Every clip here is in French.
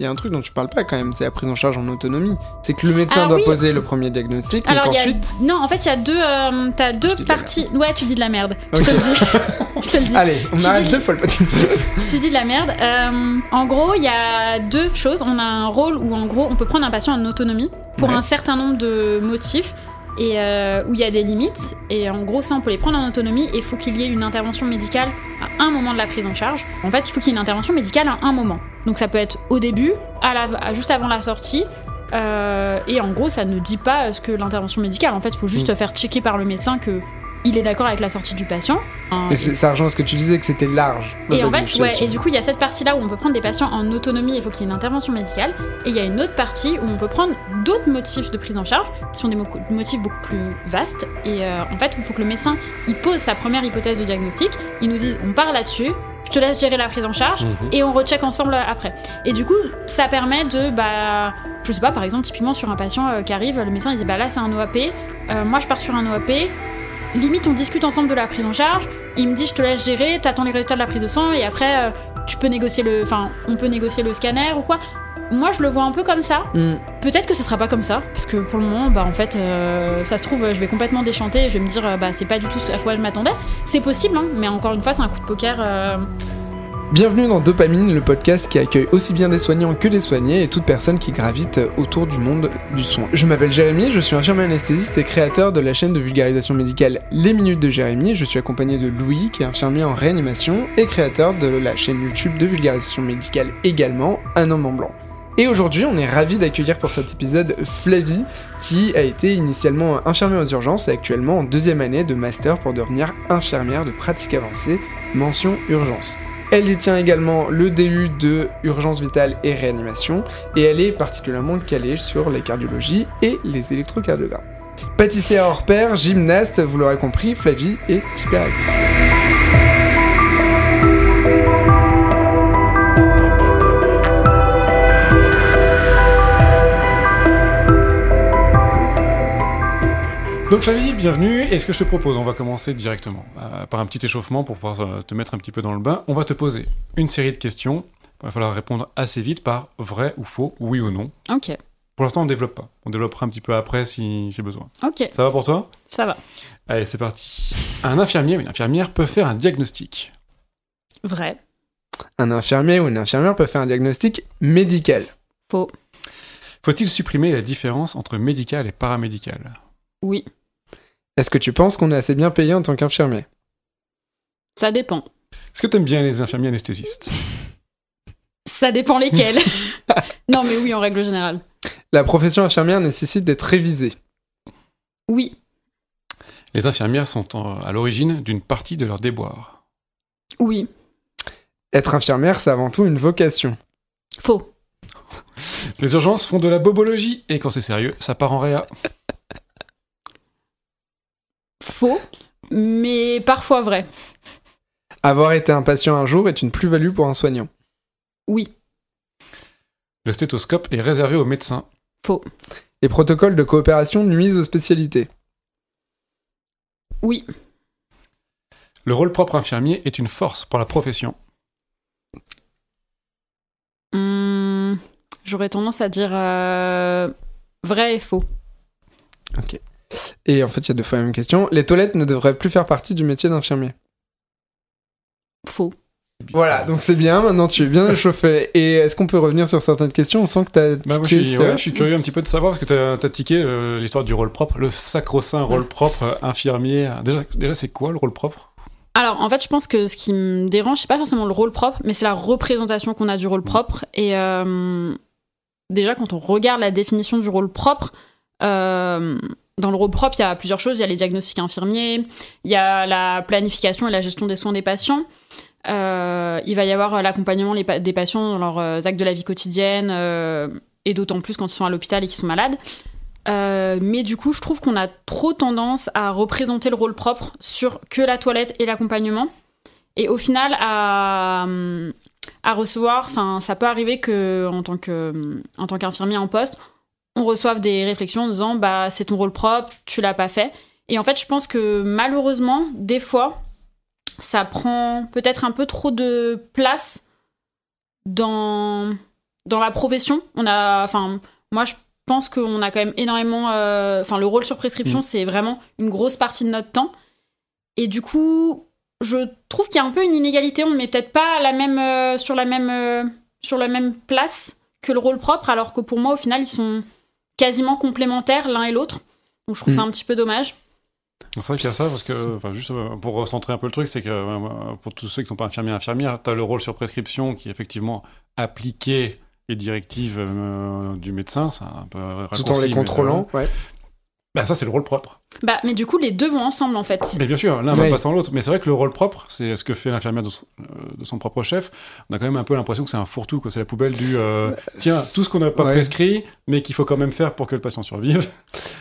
il y a un truc dont tu parles pas quand même, c'est la prise en charge en autonomie. C'est que le médecin doit poser le premier diagnostic, mais qu'ensuite... Non, en fait, il y a t'as deux parties... Ouais, tu dis de la merde. Okay. Je te le dis. Allez, on arrête 2 fois le petit. Je te dis de la merde. En gros, il y a 2 choses. On a un rôle où, en gros, on peut prendre un patient en autonomie pour un certain nombre de motifs et où il y a des limites. Et en gros, ça, on peut les prendre en autonomie et il faut qu'il y ait une intervention médicale à un moment de la prise en charge. En fait, il faut qu'il y ait une intervention médicale à un moment. Donc ça peut être au début, juste avant la sortie, et en gros ça ne dit pas ce que l'intervention médicale, en fait il faut juste faire checker par le médecin qu'il est d'accord avec la sortie du patient. Mais ça rejoint ce que tu disais, que c'était large. Et en fait, et du coup il y a cette partie-là où on peut prendre des patients en autonomie, il faut qu'il y ait une intervention médicale, et il y a une autre partie où on peut prendre d'autres motifs de prise en charge, qui sont des motifs beaucoup plus vastes, et en fait il faut que le médecin il pose sa première hypothèse de diagnostic, il nous dise on part là-dessus, je te laisse gérer la prise en charge et on recheck ensemble après. Et du coup, ça permet de, je sais pas, par exemple, typiquement sur un patient qui arrive, le médecin il dit là c'est un OAP, moi je pars sur un OAP, limite on discute ensemble de la prise en charge, il me dit je te laisse gérer, t'attends les résultats de la prise de sang et après on peut négocier le scanner ou quoi. Moi je le vois un peu comme ça. Peut-être que ce sera pas comme ça, parce que pour le moment, en fait, ça se trouve, je vais complètement déchanter et je vais me dire, c'est pas du tout à quoi je m'attendais. C'est possible, hein, mais encore une fois, c'est un coup de poker. Bienvenue dans Dopamine, le podcast qui accueille aussi bien des soignants que des soignés et toute personne qui gravite autour du monde du soin. Je m'appelle Jérémy, je suis infirmier anesthésiste et créateur de la chaîne de vulgarisation médicale Les Minutes de Jérémy. Je suis accompagné de Louis, qui est infirmier en réanimation et créateur de la chaîne YouTube de vulgarisation médicale également, Un homme en blanc. Et aujourd'hui, on est ravis d'accueillir pour cet épisode Flavie, qui a été initialement infirmière aux urgences et actuellement en 2e année de master pour devenir infirmière de pratique avancée, mention urgence. Elle détient également le DU de urgence vitale et réanimation, et elle est particulièrement calée sur les cardiologies et les électrocardiogrammes. Pâtissière hors pair, gymnaste, vous l'aurez compris, Flavie est hyperactive. Donc Flavie, bienvenue, et ce que je te propose, on va commencer directement par un petit échauffement pour pouvoir te mettre un petit peu dans le bain. On va te poser une série de questions, il va falloir répondre assez vite par vrai ou faux, oui ou non. Ok. Pour l'instant on ne développe pas, on développera un petit peu après si c'est besoin. Ok. Ça va pour toi ? Ça va. Allez, c'est parti. Un infirmier ou une infirmière peut faire un diagnostic. Vrai. Un infirmier ou une infirmière peut faire un diagnostic médical. Faux. Faut-il supprimer la différence entre médical et paramédical ? Oui. Est-ce que tu penses qu'on est assez bien payé en tant qu'infirmier ? Ça dépend. Est-ce que t'aimes bien les infirmiers anesthésistes ? Ça dépend lesquels. Non mais oui, en règle générale. La profession infirmière nécessite d'être révisée. Oui. Les infirmières sont à l'origine d'une partie de leur déboire. Oui. Être infirmière, c'est avant tout une vocation. Faux. Les urgences font de la bobologie, et quand c'est sérieux, ça part en réa. Faux, mais parfois vrai. Avoir été un patient un jour est une plus-value pour un soignant. Oui. Le stéthoscope est réservé aux médecins. Faux. Les protocoles de coopération nuisent aux spécialités. Oui. Le rôle propre infirmier est une force pour la profession. J'aurais tendance à dire vrai et faux. Ok. Et en fait, il y a 2 fois la même question. Les toilettes ne devraient plus faire partie du métier d'infirmier. Faux. Voilà, donc c'est bien, maintenant tu es bien échauffé. Et est-ce qu'on peut revenir sur certaines questions ? On sent que t'as tiqué je suis curieux un petit peu de savoir, parce que t'as tiqué l'histoire du rôle propre, le sacro-saint rôle propre infirmier. Déjà, c'est quoi le rôle propre ? Alors, en fait, je pense que ce qui me dérange, c'est pas forcément le rôle propre, mais c'est la représentation qu'on a du rôle propre. Et déjà, quand on regarde la définition du rôle propre, dans le rôle propre, il y a plusieurs choses. Il y a les diagnostics infirmiers, il y a la planification et la gestion des soins des patients. Il va y avoir l'accompagnement des patients dans leurs actes de la vie quotidienne, et d'autant plus quand ils sont à l'hôpital et qu'ils sont malades. Mais du coup, je trouve qu'on a trop tendance à représenter le rôle propre sur que la toilette et l'accompagnement. Et au final, à recevoir, ça peut arriver qu'en tant qu'infirmier en poste, on reçoive des réflexions en disant c'est ton rôle propre, tu l'as pas fait. Et en fait, je pense que malheureusement, des fois, ça prend peut-être un peu trop de place dans dans la profession, moi je pense qu'on a quand même énormément... le rôle sur prescription, c'est vraiment une grosse partie de notre temps. Et du coup, je trouve qu'il y a un peu une inégalité. On ne met peut-être pas sur la même place que le rôle propre, alors que pour moi, au final, ils sont quasiment complémentaires l'un et l'autre. Donc je trouve ça un petit peu dommage. C'est vrai qu'il y a ça, parce que, juste pour recentrer un peu le truc, c'est que pour tous ceux qui ne sont pas infirmières, tu as le rôle sur prescription qui est effectivement appliqué les directives du médecin, c'est un peu raccourci. Tout en les contrôlant, ouais. Bah, ça, c'est le rôle propre. Mais du coup, les deux vont ensemble, en fait. Mais bien sûr, l'un va pas sans l'autre. Mais c'est vrai que le rôle propre, c'est ce que fait l'infirmière de son propre chef. On a quand même un peu l'impression que c'est un fourre-tout, quoi. C'est la poubelle du tiens, tout ce qu'on n'a pas prescrit, mais qu'il faut quand même faire pour que le patient survive.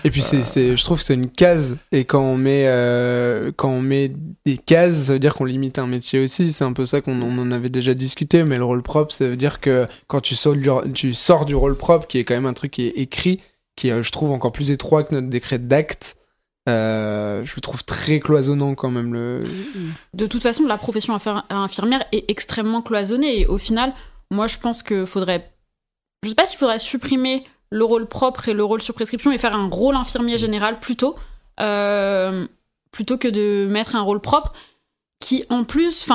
Et puis je trouve que c'est une case. Et quand on met des cases, ça veut dire qu'on limite un métier aussi. C'est un peu ça qu'on en avait déjà discuté. Mais le rôle propre, ça veut dire que quand tu sors du rôle propre, qui est quand même un truc qui est écrit, qui est, je trouve, encore plus étroit que notre décret d'acte. Je le trouve très cloisonnant quand même. De toute façon, la profession infirmière est extrêmement cloisonnée. Et au final, moi, je pense qu'il faudrait... Je sais pas s'il faudrait supprimer le rôle propre et le rôle sur prescription et faire un rôle infirmier général plutôt que de mettre un rôle propre qui, en plus...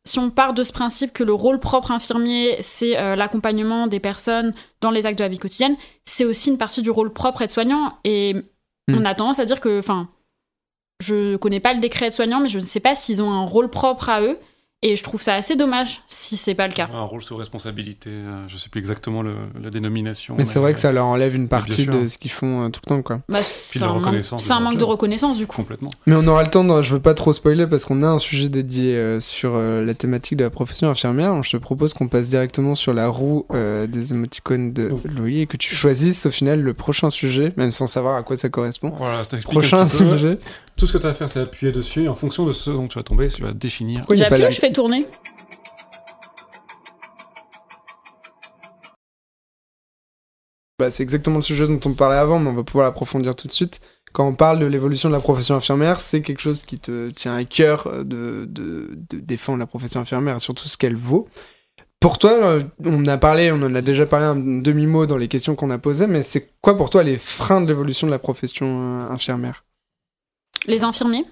Si on part de ce principe que le rôle propre infirmier, c'est l'accompagnement des personnes dans les actes de la vie quotidienne, c'est aussi une partie du rôle propre aide-soignant. Et on a tendance à dire que... je connais pas le décret aide-soignant, mais je ne sais pas s'ils ont un rôle propre à eux. Et je trouve ça assez dommage si c'est pas le cas. Un rôle sous responsabilité, je sais plus exactement la dénomination. Mais c'est vrai que ça leur enlève une partie de ce qu'ils font tout le temps, quoi. C'est un manque de reconnaissance, du coup. Complètement. Mais on aura le temps, je veux pas trop spoiler parce qu'on a un sujet dédié sur la thématique de la profession infirmière. Donc je te propose qu'on passe directement sur la roue des émoticônes de Louis et que tu choisisses au final le prochain sujet, même sans savoir à quoi ça correspond. Voilà, je t'explique prochain sujet. Tout ce que tu as à faire, c'est appuyer dessus et en fonction de ce dont tu vas tomber, tu vas définir. J'appuie, je fais tourner. C'est exactement le sujet dont on parlait avant, mais on va pouvoir l'approfondir tout de suite. Quand on parle de l'évolution de la profession infirmière, c'est quelque chose qui te tient à cœur de défendre la profession infirmière et surtout ce qu'elle vaut. Pour toi, on en a déjà parlé un demi-mot dans les questions qu'on a posées, mais c'est quoi pour toi les freins de l'évolution de la profession infirmière ? Les infirmiers,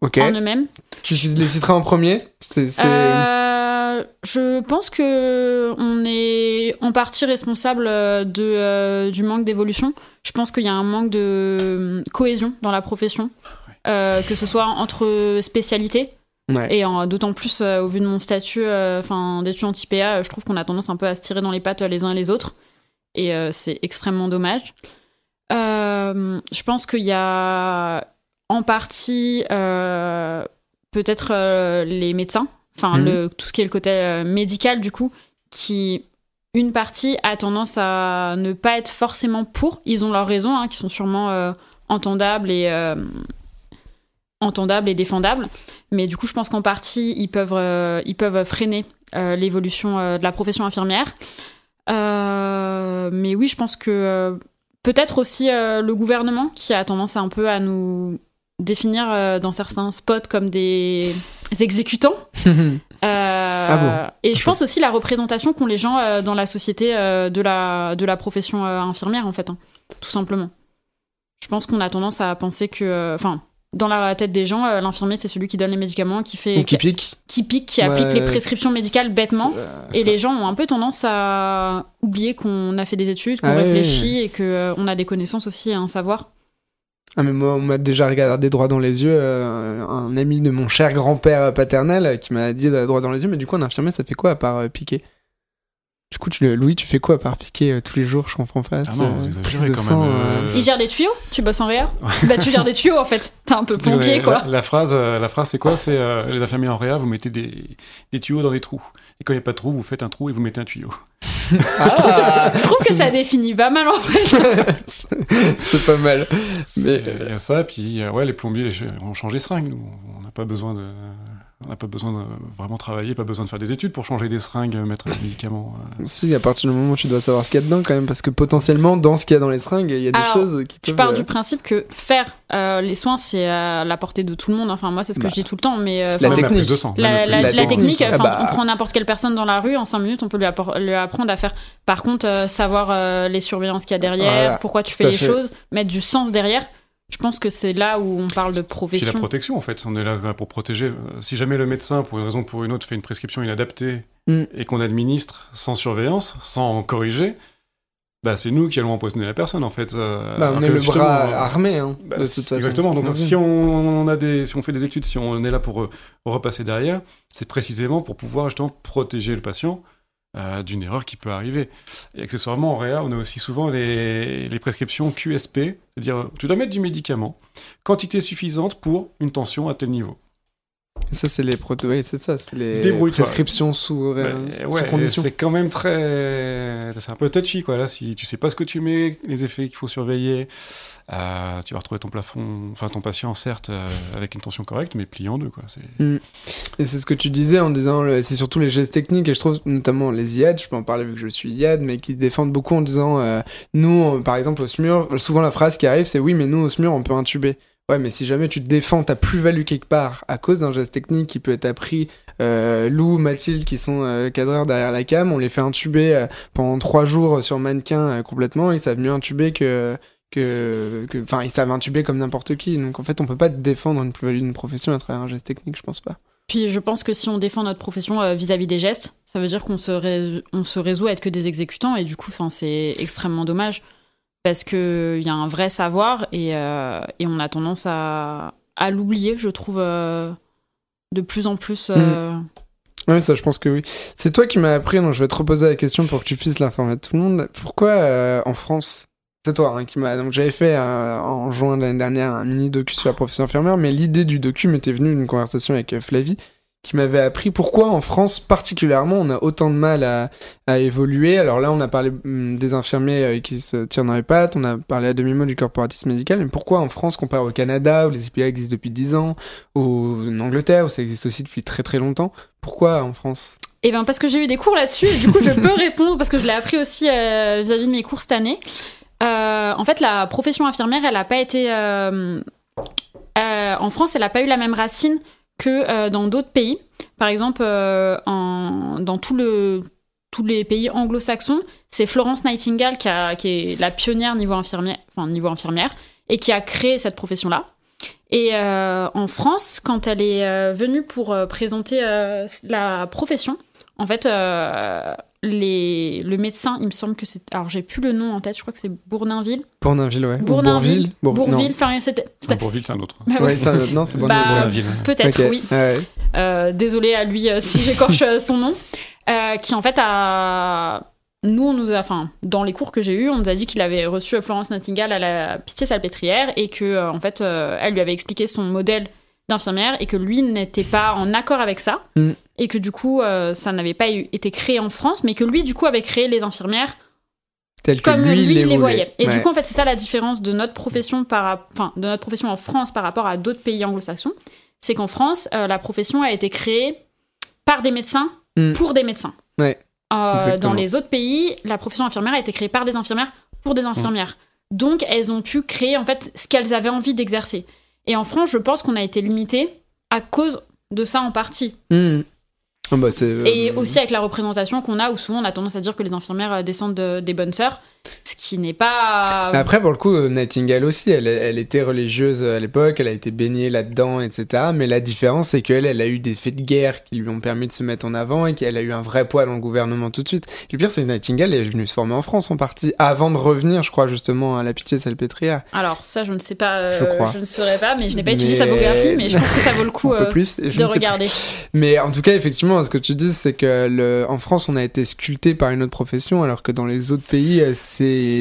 en eux-mêmes. Tu les citeras en premier ? Je pense que on est en partie responsable du manque d'évolution. Je pense qu'il y a un manque de cohésion dans la profession, que ce soit entre spécialités. Ouais. Et d'autant plus au vu de mon statut d'étudiant anti-PA, je trouve qu'on a tendance un peu à se tirer dans les pattes les uns et les autres. Et c'est extrêmement dommage. Je pense qu'il y a en partie peut-être les médecins, tout ce qui est le côté médical du coup, qui une partie a tendance à ne pas être forcément pour. Ils ont leurs raisons, qui sont sûrement entendables et défendables, mais du coup je pense qu'en partie ils peuvent freiner l'évolution de la profession infirmière. Mais oui, je pense que peut-être aussi le gouvernement qui a tendance un peu à nous définir dans certains spots comme des exécutants. Et je pense aussi la représentation qu'ont les gens dans la société de la profession infirmière, en fait, tout simplement. Je pense qu'on a tendance à penser que... dans la tête des gens, l'infirmier, c'est celui qui donne les médicaments, qui pique, qui applique les prescriptions médicales bêtement. Et les gens ont un peu tendance à oublier qu'on a fait des études, qu'on réfléchit et qu'on a des connaissances aussi et un savoir. Ah mais moi, on m'a déjà regardé droit dans les yeux, un ami de mon cher grand-père paternel qui m'a dit droit dans les yeux, mais du coup un infirmier ça fait quoi à part piquer ? Du coup, Louis, tu fais quoi à part piquer tous les jours ? Je comprends pas. Prise de sang. Il gère des tuyaux ? Tu bosses en réa ? Tu gères des tuyaux en fait. T'es un peu plombier quoi. La phrase c'est quoi ? C'est les infirmiers en réa, vous mettez des tuyaux dans des trous. Et quand il n'y a pas de trou, vous faites un trou et vous mettez un tuyau. Je trouve que ça définit pas mal en fait. C'est pas mal. Il y a ça, puis les plombiers ont changé seringues, nous. On n'a pas besoin de... On n'a pas besoin de vraiment travailler, pas besoin de faire des études pour changer des seringues, mettre des médicaments. Si, à partir du moment où tu dois savoir ce qu'il y a dedans quand même, parce que potentiellement, dans ce qu'il y a dans les seringues, il y a des choses qui peuvent... Je pars du principe que faire les soins, c'est à la portée de tout le monde. Enfin, moi, c'est ce que je dis tout le temps, mais... la technique. La technique, on prend n'importe quelle personne dans la rue, en 5 minutes, on peut lui apprendre à faire. Par contre, savoir les surveillances qu'il y a derrière, pourquoi tu fais les choses, mettre du sens derrière... Je pense que c'est là où on parle de profession. C'est la protection, en fait. On est là pour protéger. Si jamais le médecin, pour une raison ou pour une autre, fait une prescription inadaptée et qu'on administre sans surveillance, sans corriger, c'est nous qui allons empoisonner la personne, en fait. On est le bras armé, de toute façon. Exactement. Donc, si on fait des études, si on est là pour repasser derrière, c'est précisément pour pouvoir justement protéger le patient d'une erreur qui peut arriver. Et accessoirement, en réa, on a aussi souvent les prescriptions QSP, c'est-à-dire tu dois mettre du médicament, quantité suffisante pour une tension à tel niveau. Et ça, c'est les prescriptions sous condition. C'est quand même c'est un peu touchy, quoi. Là, si tu sais pas ce que tu mets, les effets qu'il faut surveiller, tu vas retrouver ton patient, certes, avec une tension correcte, mais plié en deux, quoi. Et c'est ce que tu disais en disant, c'est surtout les gestes techniques, et je trouve notamment les IAD, je peux en parler vu que je suis IAD, mais qui défendent beaucoup en disant, nous, par exemple, au SMUR, souvent la phrase qui arrive, c'est oui, mais nous, au SMUR, on peut intuber. Ouais, mais si jamais tu te défends ta plus-value quelque part à cause d'un geste technique qui peut être appris, Lou, Mathilde, qui sont cadreurs derrière la cam, on les fait intuber pendant 3 jours sur mannequin complètement, ils savent mieux intuber ils savent intuber comme n'importe qui. Donc en fait, on peut pas défendre une plus-value d'une profession à travers un geste technique, je pense pas. Puis je pense que si on défend notre profession vis-à-vis des gestes, ça veut dire qu'on se résout à être que des exécutants, et du coup, c'est extrêmement dommage. Parce qu'il y a un vrai savoir et on a tendance à l'oublier, je trouve, de plus en plus. Oui, ça, je pense que oui. C'est toi qui m'as appris, donc je vais te reposer la question pour que tu puisses l'informer à tout le monde. Pourquoi en France, c'est toi qui m'a... Donc j'avais fait en juin de l'année dernière un mini docu sur la profession infirmière, mais l'idée du docu m'était venue d'une conversation avec Flavie, qui m'avait appris pourquoi en France particulièrement on a autant de mal à évoluer. Alors là on a parlé des infirmiers qui se tirent dans les pattes, on a parlé à demi-mot du corporatisme médical, mais pourquoi en France comparé au Canada où les IPA existent depuis 10 ans, en Angleterre où ça existe aussi depuis très très longtemps, pourquoi en France ? Eh bien parce que j'ai eu des cours là-dessus et du coup je peux répondre parce que je l'ai appris aussi vis-à-vis de mes cours cette année. En fait la profession infirmière elle a pas été... en France elle a pas eu la même racine que dans d'autres pays. Par exemple, dans tous les pays anglo-saxons, c'est Florence Nightingale qui est la pionnière niveau infirmière, et qui a créé cette profession-là. Et en France, quand elle est venue pour présenter la profession, en fait, le médecin, il me semble que c'est... Alors, j'ai plus le nom en tête, je crois que c'est Bournonville. Bournonville, ouais. Bournonville. Bourville, enfin, c'était... Bourville, c'est un autre. Ouais, c'est un autre, non, c'est Bournonville. Peut-être, okay. oui. Ouais. Désolée à lui si j'écorche son nom. Qui, en fait, a... Nous, on nous a... Enfin, dans les cours que j'ai eus, on nous a dit qu'il avait reçu Florence Nightingale à la Pitié-Salpêtrière et que, en fait, elle lui avait expliqué son modèle d'infirmière et que lui n'était pas en accord avec ça et que du coup ça n'avait pas été créé en France mais que lui du coup avait créé les infirmières telles que comme lui les voyait. Et ouais. Du coup en fait c'est ça la différence de notre profession de notre profession en France par rapport à d'autres pays anglo-saxons, c'est qu'en France la profession a été créée par des médecins pour des médecins. Ouais. Dans les autres pays la profession infirmière a été créée par des infirmières pour des infirmières. Donc elles ont pu créer en fait ce qu'elles avaient envie d'exercer. Et en France, je pense qu'on a été limité à cause de ça en partie. Et aussi avec la représentation qu'on a, où souvent on a tendance à dire que les infirmières descendent des bonnes sœurs, ce qui n'est pas... Après, pour le coup, Nightingale aussi, elle était religieuse à l'époque, elle a été baignée là-dedans, etc. Mais la différence, c'est qu'elle a eu des faits de guerre qui lui ont permis de se mettre en avant et qu'elle a eu un vrai poids dans le gouvernement tout de suite. Le pire, c'est que Nightingale est venue se former en France en partie, avant de revenir, je crois, justement, à la Pitié-Salpêtrière. Alors, ça, je ne sais pas, je crois. Je ne saurais pas, mais je n'ai pas étudié sa biographie, mais je pense que ça vaut le coup de regarder. Mais en tout cas, effectivement, ce que tu dis, c'est que en France, on a été sculpté par une autre profession, alors que dans les autres pays, c'est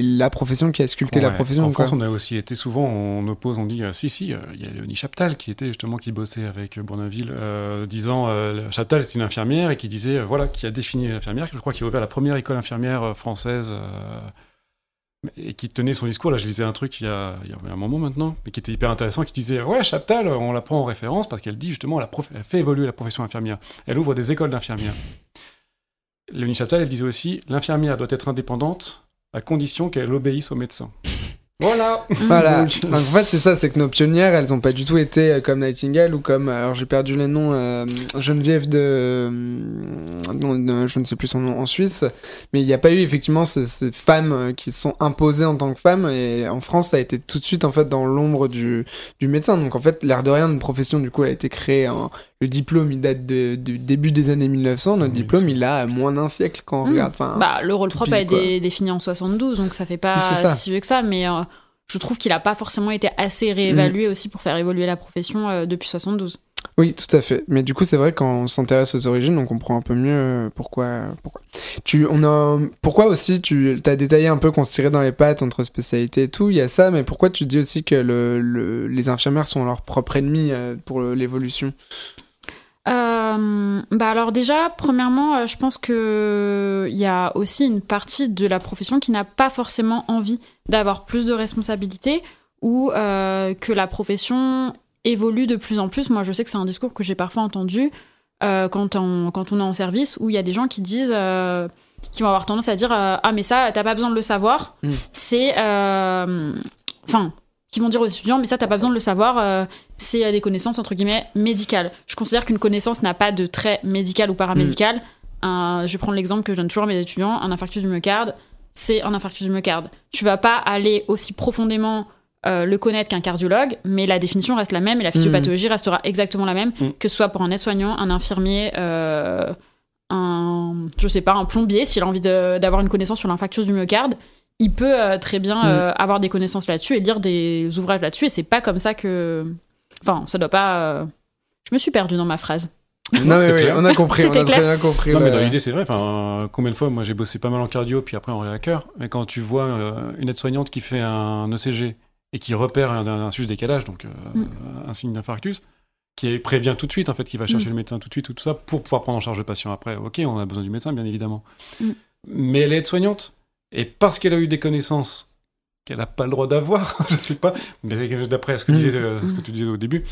la profession qui a sculpté la profession. En France, on a aussi été souvent, on oppose, on dit, il y a Léonie Chaptal qui bossait avec Bournonville, disant, Chaptal c'est une infirmière et qui disait, qui a défini l'infirmière, je crois qu'il a ouvert la première école infirmière française et qui tenait son discours. Là, je lisais un truc il y a un moment maintenant, mais qui était hyper intéressant, qui disait « Ouais, Chaptal, on la prend en référence parce qu'elle dit justement, elle fait évoluer la profession infirmière. Elle ouvre des écoles d'infirmières. » Léonie Chaptal, elle disait aussi « L'infirmière doit être indépendante à condition qu'elle obéisse aux médecins. » Voilà. Voilà. Donc, en fait, c'est ça, c'est que nos pionnières, elles ont pas du tout été comme Nightingale ou comme, alors j'ai perdu les noms, Geneviève je ne sais plus son nom en Suisse, mais il n'y a pas eu effectivement ces femmes qui se sont imposées en tant que femmes, et en France, ça a été tout de suite en fait dans l'ombre du médecin. Donc en fait, l'air de rien, une profession du coup a été créée le diplôme, il date du début des années 1900. Notre diplôme, il a moins d'un siècle quand on regarde. Le rôle propre a été défini en 72, donc ça fait pas si vieux que ça, mais je trouve qu'il a pas forcément été assez réévalué aussi pour faire évoluer la profession depuis 72. Oui, tout à fait. Mais du coup, c'est vrai, quand on s'intéresse aux origines, on comprend un peu mieux pourquoi. Pourquoi aussi, t'as détaillé un peu qu'on se tirait dans les pattes entre spécialités et tout, il y a ça, mais pourquoi tu dis aussi que les infirmières sont leur propre ennemi pour l'évolution ? Alors déjà, premièrement, je pense que il y a aussi une partie de la profession qui n'a pas forcément envie d'avoir plus de responsabilités ou que la profession évolue de plus en plus. Moi, je sais que c'est un discours que j'ai parfois entendu quand on est en service, où il y a des gens qui disent, qui vont avoir tendance à dire ah mais ça, t'as pas besoin de le savoir. C'est, qui vont dire aux étudiants mais ça, t'as pas besoin de le savoir. C'est des connaissances entre guillemets médicales. Je considère qu'une connaissance n'a pas de trait médical ou paramédical. Je vais prendre l'exemple que je donne toujours à mes étudiants. Un infarctus du myocarde, c'est un infarctus du myocarde. Tu vas pas aller aussi profondément le connaître qu'un cardiologue, mais la définition reste la même et la physiopathologie restera exactement la même, que ce soit pour un aide-soignant, un infirmier, un plombier, s'il a envie d'avoir une connaissance sur l'infarctus du myocarde, il peut très bien avoir des connaissances là-dessus et lire des ouvrages là-dessus, et c'est pas comme ça que... Enfin, ça doit pas... Je me suis perdue dans ma phrase. Non, mais oui, on a compris, on a très bien compris. Non, mais dans l'idée, c'est vrai. Combien de fois, moi, j'ai bossé pas mal en cardio, puis après en réa-cœur, mais quand tu vois une aide-soignante qui fait un ECG et qui repère un sus-décalage, donc un signe d'infarctus, qui prévient tout de suite, en fait, qui va chercher le médecin tout de suite, tout ça, pour pouvoir prendre en charge le patient après. Ok, on a besoin du médecin, bien évidemment. Mais elle est aide-soignante, et parce qu'elle a eu des connaissances qu'elle n'a pas le droit d'avoir, je sais pas, mais d'après ce que tu disais au début,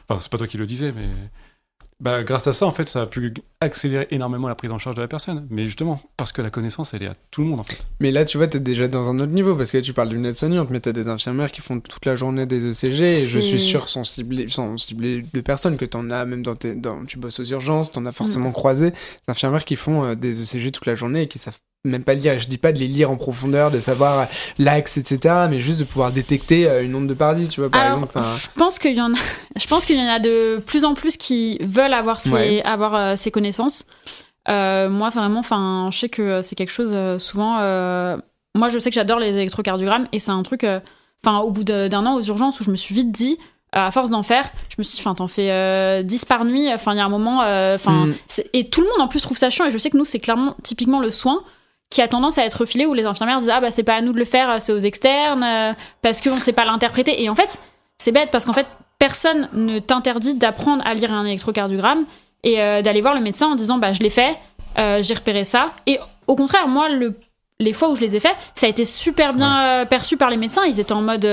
enfin, c'est pas toi qui le disais, mais... grâce à ça, en fait, ça a pu accélérer énormément la prise en charge de la personne. Mais justement, parce que la connaissance, elle est à tout le monde, en fait. Mais là, tu vois, t'es déjà dans un autre niveau, parce que tu parles d'une aide-soignante, mais t'as des infirmières qui font toute la journée des ECG, et je suis sûr, sans cibler de personnes, que t'en as, même tu bosses aux urgences, t'en as forcément croisé, des infirmières qui font des ECG toute la journée et qui savent même pas lire. Je dis pas de les lire en profondeur, de savoir l'axe, etc., mais juste de pouvoir détecter une onde de Paradis, tu vois, par exemple. Je pense qu'il y en a de plus en plus qui veulent avoir ces connaissances. Moi, vraiment, je sais que c'est quelque chose souvent. Moi, je sais que j'adore les électrocardiogrammes, et c'est un truc. Au bout d'un an aux urgences, où je me suis vite dit, à force d'en faire, je me suis dit, t'en fais 10 par nuit. Il y a un moment. Et tout le monde en plus trouve ça chiant. Et je sais que nous, c'est clairement typiquement le soin qui a tendance à être refilé, où les infirmières disent c'est pas à nous de le faire, c'est aux externes, parce qu'on ne sait pas l'interpréter. Et en fait, c'est bête, parce qu'en fait, personne ne t'interdit d'apprendre à lire un électrocardiogramme et d'aller voir le médecin en disant je l'ai fait, j'ai repéré ça. Et au contraire, moi, les fois où je les ai fait, ça a été super bien perçu par les médecins. Ils étaient en mode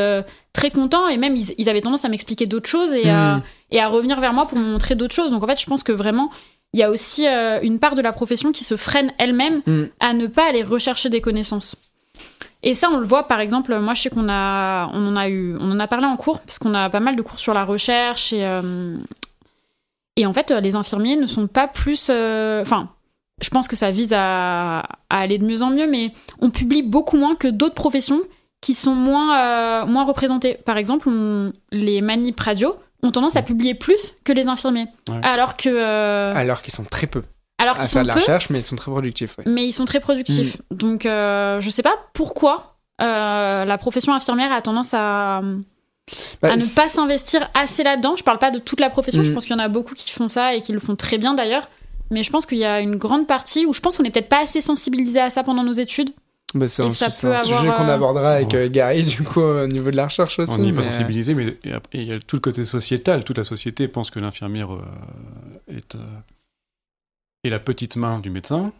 très contents, et même ils avaient tendance à m'expliquer d'autres choses et à revenir vers moi pour me montrer d'autres choses. Donc en fait, je pense que vraiment, il y a aussi une part de la profession qui se freine elle-même à ne pas aller rechercher des connaissances. Et ça, on le voit, par exemple, moi, je sais qu'on en a parlé en cours, parce qu'on a pas mal de cours sur la recherche, et en fait, les infirmiers ne sont pas plus... je pense que ça vise à aller de mieux en mieux, mais on publie beaucoup moins que d'autres professions qui sont moins représentées. Par exemple, les manips radio ont tendance à publier plus que les infirmiers. Ouais. Alors qu'ils sont très peu. À faire de la recherche, mais ils sont très productifs. Ouais. Mais ils sont très productifs. Donc, je sais pas pourquoi la profession infirmière a tendance à ne pas s'investir assez là-dedans. Je parle pas de toute la profession, je pense qu'il y en a beaucoup qui font ça et qui le font très bien d'ailleurs. Mais je pense qu'il y a une grande partie où je pense qu'on n'est peut-être pas assez sensibilisé à ça pendant nos études. C'est un sujet qu'on abordera avec Gary, du coup, au niveau de la recherche aussi. On n'y est pas sensibilisé, mais il y a tout le côté sociétal. Toute la société pense que l'infirmière est la petite main du médecin,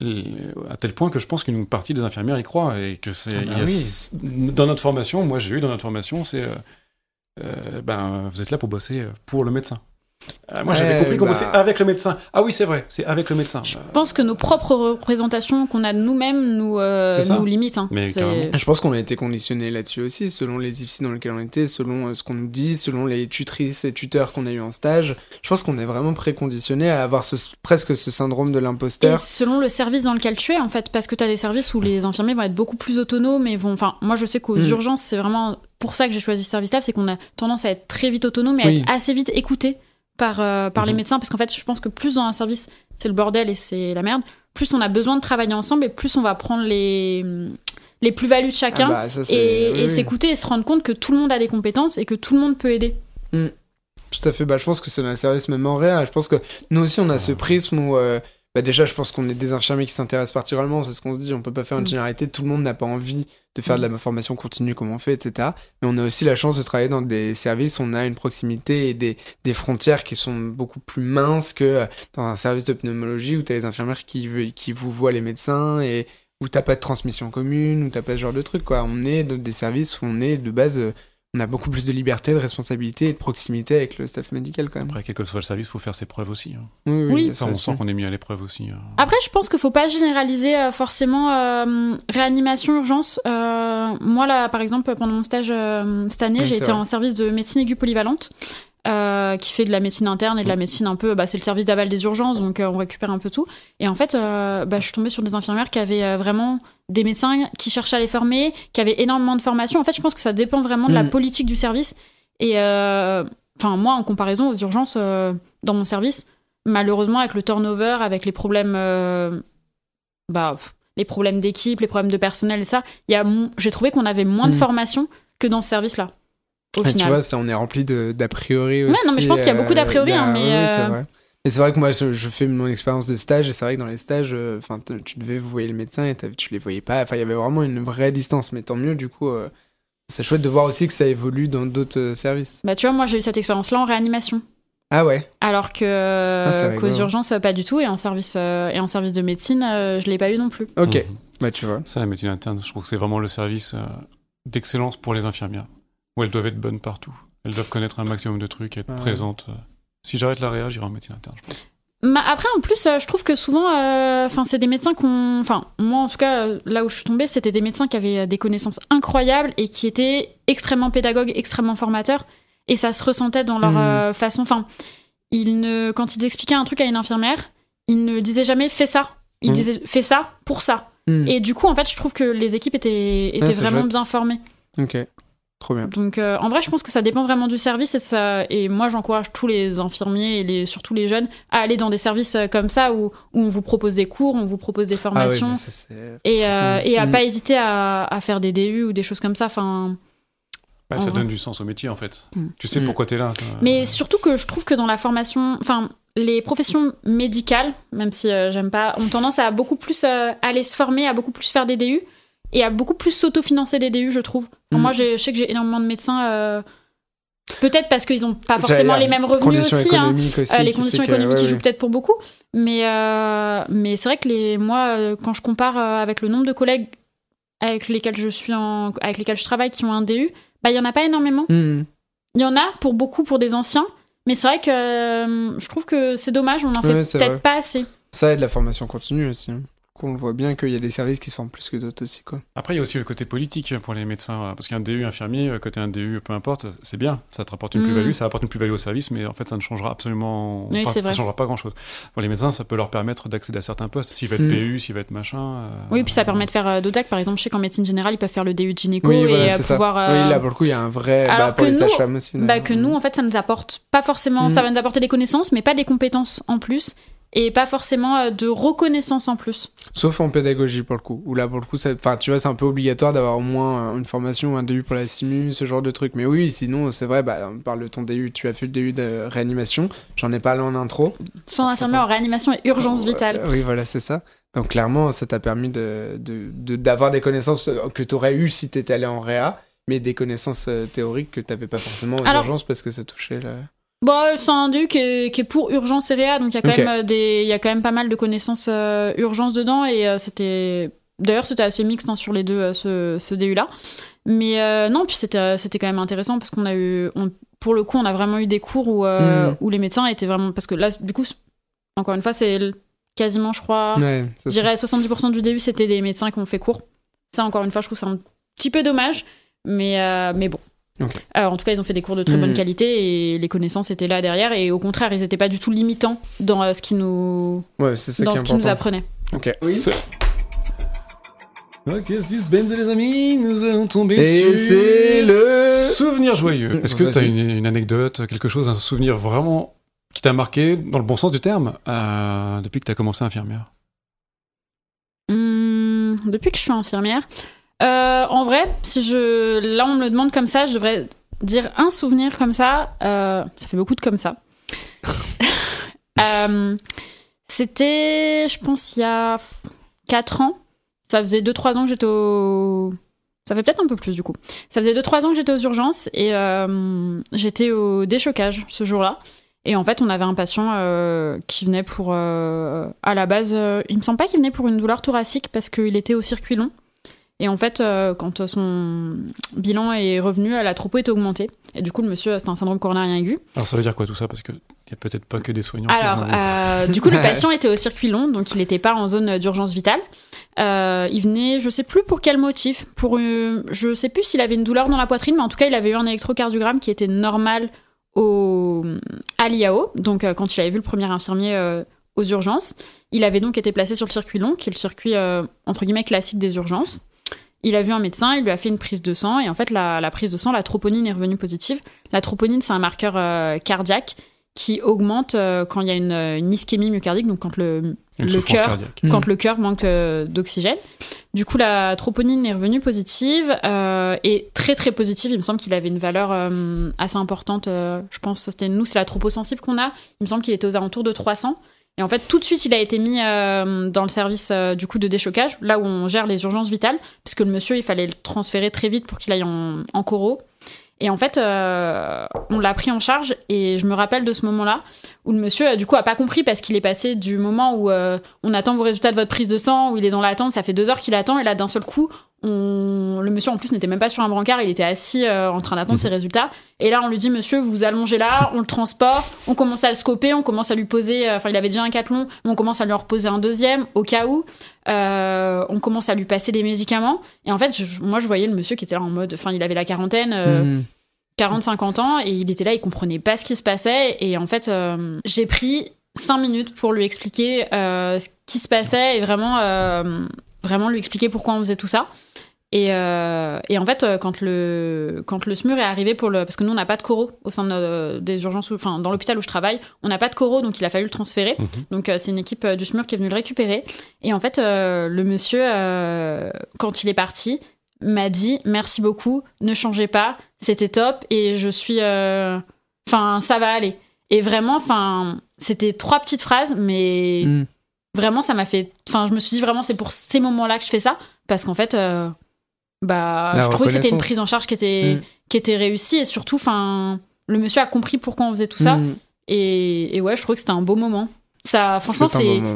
à tel point que je pense qu'une partie des infirmières y croient et que c'est oui. Dans notre formation, moi j'ai eu dans notre formation, c'est vous êtes là pour bosser pour le médecin. Moi j'avais compris qu'on bossait avec le médecin. Ah oui, c'est vrai, c'est avec le médecin. Je pense que nos propres représentations qu'on a de nous-mêmes nous limitent. Hein. Mais je pense qu'on a été conditionnés là-dessus aussi, selon les IFSI dans lesquels on était, selon ce qu'on nous dit, selon les tutrices et tuteurs qu'on a eu en stage. Je pense qu'on est vraiment préconditionnés à avoir presque ce syndrome de l'imposteur. Et selon le service dans lequel tu es, en fait, parce que tu as des services où les infirmiers vont être beaucoup plus autonomes et vont... Enfin, moi je sais qu'aux urgences, c'est vraiment pour ça que j'ai choisi ce service-là, c'est qu'on a tendance à être très vite autonome et à être assez vite écouté par les médecins, parce qu'en fait je pense que plus dans un service c'est le bordel et c'est la merde, plus on a besoin de travailler ensemble et plus on va prendre les plus-values de chacun et s'écouter et se rendre compte que tout le monde a des compétences et que tout le monde peut aider. Tout à fait, je pense que c'est dans le service même en réa, je pense que nous aussi on a ce prisme où déjà je pense qu'on est des infirmiers qui s'intéressent particulièrement, c'est ce qu'on se dit, on peut pas faire une généralité, tout le monde n'a pas envie de faire de la formation continue comme on fait, etc. Mais on a aussi la chance de travailler dans des services où on a une proximité et des frontières qui sont beaucoup plus minces que dans un service de pneumologie où t'as les infirmières qui vous voient les médecins et où t'as pas de transmission commune, où t'as pas ce genre de truc, quoi. On est dans des services où on est de base... on a beaucoup plus de liberté, de responsabilité et de proximité avec le staff médical quand même. Après, quel que soit le service, il faut faire ses preuves aussi. Hein. Oui. Ça, on sent qu'on est mis à l'épreuve aussi. Après, je pense qu'il ne faut pas généraliser forcément réanimation, urgence. Moi, là, par exemple, pendant mon stage cette année, j'ai été en service de médecine aiguë polyvalente, qui fait de la médecine interne et de la médecine un peu... c'est le service d'aval des urgences, donc on récupère un peu tout. Et en fait, je suis tombée sur des infirmières qui avaient vraiment... des médecins qui cherchaient à les former, qui avaient énormément de formation. En fait, je pense que ça dépend vraiment de la politique du service. Et moi, en comparaison aux urgences dans mon service, malheureusement, avec le turnover, avec les problèmes, les problèmes d'équipe, les problèmes de personnel et ça, j'ai trouvé qu'on avait moins de formation que dans ce service-là. Au final. Tu vois, ça, on est rempli d'a priori aussi. Ouais, non, mais je pense qu'il y a beaucoup d'a priori, mais... Oui, c'est vrai. Et c'est vrai que moi, je fais mon expérience de stage, et c'est vrai que dans les stages, tu devais vous voyez le médecin et tu les voyais pas. Enfin, il y avait vraiment une vraie distance, mais tant mieux, du coup, c'est chouette de voir aussi que ça évolue dans d'autres services. Tu vois, moi, j'ai eu cette expérience-là en réanimation. Ah ouais. Alors qu'aux urgences, pas du tout, et en service de médecine, je l'ai pas eu non plus. Ok, tu vois. Ça, la médecine interne, je trouve que c'est vraiment le service d'excellence pour les infirmières, où elles doivent être bonnes partout. Elles doivent connaître un maximum de trucs, être présentes... Si j'arrête la réa, j'irai en médecine interne, je pense. Après, en plus, je trouve que souvent, c'est des médecins moi, en tout cas, là où je suis tombée, c'était des médecins qui avaient des connaissances incroyables et qui étaient extrêmement pédagogues, extrêmement formateurs. Et ça se ressentait dans leur façon. Quand ils expliquaient un truc à une infirmière, ils ne disaient jamais « fais ça ». Ils disaient « fais ça pour ça ». Et du coup, en fait, je trouve que les équipes étaient vraiment bien formées. Ok. Trop bien. Donc en vrai je pense que ça dépend vraiment du service et moi j'encourage tous les infirmiers et surtout les jeunes à aller dans des services comme ça où on vous propose des cours, on vous propose des formations et à pas hésiter à faire des DU ou des choses comme ça. Ça donne du sens au métier en fait. Tu sais pourquoi t'es là. Mais surtout que je trouve que dans la formation, les professions médicales, même si j'aime pas, ont tendance à beaucoup plus aller se former, à beaucoup plus faire des DU et à beaucoup plus s'autofinancer des DU, je trouve. Moi, je sais que j'ai énormément de médecins, peut-être parce qu'ils n'ont pas forcément les mêmes revenus aussi, les conditions économiques qui jouent peut-être pour beaucoup, mais c'est vrai que moi, quand je compare avec le nombre de collègues avec lesquels je travaille qui ont un DU, il y en a pas énormément. Il y en a pour des anciens, mais c'est vrai que je trouve que c'est dommage, on en fait peut-être pas assez. Ça aide la formation continue aussi. On voit bien qu'il y a des services qui se forment plus que d'autres aussi, quoi. Après, il y a aussi le côté politique pour les médecins, parce qu'un DU infirmier, côté un DU, peu importe, c'est bien, ça te rapporte une plus-value, ça apporte une plus-value au service, mais en fait, ça ne changera absolument ça changera pas grand-chose. Pour les médecins, ça peut leur permettre d'accéder à certains postes, s'il va être PU, s'il va être machin... Oui, puis ça permet de faire d'ODAC, par exemple, je sais qu'en médecine générale, ils peuvent faire le DU de gynéco pouvoir... Oui, là, pour le coup, il y a un vrai... Alors pour les sages-femmes aussi. Que nous, en fait, ça nous apporte pas forcément... Ça va nous apporter des connaissances, mais pas des compétences en plus. Et pas forcément de reconnaissance en plus. Sauf en pédagogie, pour le coup. Où là, pour le coup, tu vois, c'est un peu obligatoire d'avoir au moins une formation, un DU pour la SIMU, ce genre de truc. Mais oui, sinon, c'est vrai, on parle de ton DU. Tu as fait le DU de réanimation. J'en ai parlé en intro. Soins infirmiers en réanimation et urgence vitale. Oui, voilà, c'est ça. Donc clairement, ça t'a permis d'avoir des connaissances que tu aurais eues si tu étais allé en réa, mais des connaissances théoriques que tu n'avais pas forcément aux urgences parce que ça touchait la... Bon, c'est un DU qui est pour urgence et réa, donc il y a quand même il y a quand même pas mal de connaissances urgence dedans, et c'était assez mixte sur les deux, ce DU là. Mais non, puis c'était quand même intéressant parce qu'on a eu, pour le coup, on a vraiment eu des cours où les médecins étaient vraiment, parce que là, du coup, encore une fois, c'est quasiment, je crois, je dirais 70% du DU, c'était des médecins qui ont fait cours. Ça, encore une fois, je trouve que c'est un petit peu dommage, mais bon. En tout cas, ils ont fait des cours de très bonne qualité et les connaissances étaient là derrière, et au contraire, ils n'étaient pas du tout limitants dans ce qu'ils nous apprenaient. Ok. Oui. Ok, suspense les amis, nous allons tomber et sur... c'est le... souvenir joyeux. Est-ce que tu as une anecdote, quelque chose, un souvenir vraiment qui t'a marqué, dans le bon sens du terme, depuis que tu as commencé infirmière? Depuis que je suis infirmière, en vrai, là on me le demande comme ça, je devrais dire un souvenir comme ça. Ça fait beaucoup de comme ça. C'était, je pense, il y a 4 ans. Ça faisait 2-3 ans que j'étais Ça fait peut-être un peu plus, du coup. Ça faisait 2-3 ans que j'étais aux urgences, et j'étais au déchocage ce jour-là. Et en fait, on avait un patient qui venait pour... à la base, il me semble pas qu'il venait pour une douleur thoracique parce qu'il était au circuit long. Et en fait, quand son bilan est revenu, la tropo était augmentée. Et du coup, le monsieur, c'était un syndrome coronarien aigu. Alors, ça veut dire quoi tout ça? Parce qu'il n'y a peut-être pas que des soignants. Alors, du coup, le patient était au circuit long, donc il n'était pas en zone d'urgence vitale. Il venait, je sais plus pour quel motif. Je sais plus s'il avait une douleur dans la poitrine, mais en tout cas, il avait eu un électrocardiogramme qui était normal à l'IAO. Donc, quand il avait vu le premier infirmier aux urgences, il avait donc été placé sur le circuit long, qui est le circuit, entre guillemets, classique des urgences. Il a vu un médecin, il lui a fait une prise de sang, et en fait, la prise de sang, la troponine est revenue positive. La troponine, c'est un marqueur cardiaque qui augmente quand il y a une ischémie myocardique, donc quand le cœur manque d'oxygène. Du coup, la troponine est revenue positive, et très très positive. Il me semble qu'il avait une valeur assez importante. Je pense que c'est la troposensible qu'on a. Il me semble qu'il était aux alentours de 300. Et en fait, tout de suite, il a été mis dans le service du coup de déchocage, là où on gère les urgences vitales, puisque le monsieur, il fallait le transférer très vite pour qu'il aille en choro. Et en fait, on l'a pris en charge, et je me rappelle de ce moment-là où le monsieur, du coup, a pas compris, parce qu'il est passé du moment où on attend vos résultats de votre prise de sang, où il est dans l'attente, ça fait 2 heures qu'il attend, et là, d'un seul coup, le monsieur, en plus, n'était même pas sur un brancard, il était assis en train d'attendre ses résultats. Et là, on lui dit, monsieur, vous vous allongez là, on le transporte, on commence à le scoper, on commence à lui poser, il avait déjà un cathlon, mais on commence à lui en reposer un deuxième, au cas où. On commence à lui passer des médicaments. Et en fait, moi, je voyais le monsieur qui était là en mode, il avait la quarantaine, 40-50 ans, et il était là, il comprenait pas ce qui se passait. Et en fait, j'ai pris 5 minutes pour lui expliquer ce qui se passait, et vraiment lui expliquer pourquoi on faisait tout ça. Et en fait, quand le SMUR est arrivé parce que nous, on n'a pas de choro au sein des urgences, dans l'hôpital où je travaille, on n'a pas de choro, donc il a fallu le transférer. Donc, c'est une équipe du SMUR qui est venue le récupérer. Et en fait, le monsieur, quand il est parti, m'a dit « Merci beaucoup, ne changez pas, c'était top, et je suis... ça va aller. » Et vraiment, c'était 3 petites phrases, mais vraiment, ça m'a fait... je me suis dit vraiment, c'est pour ces moments-là que je fais ça, parce qu'en fait... je trouvais que c'était une prise en charge qui était réussie, et surtout, le monsieur a compris pourquoi on faisait tout ça, et ouais, je trouvais que c'était un beau moment. Ça, franchement,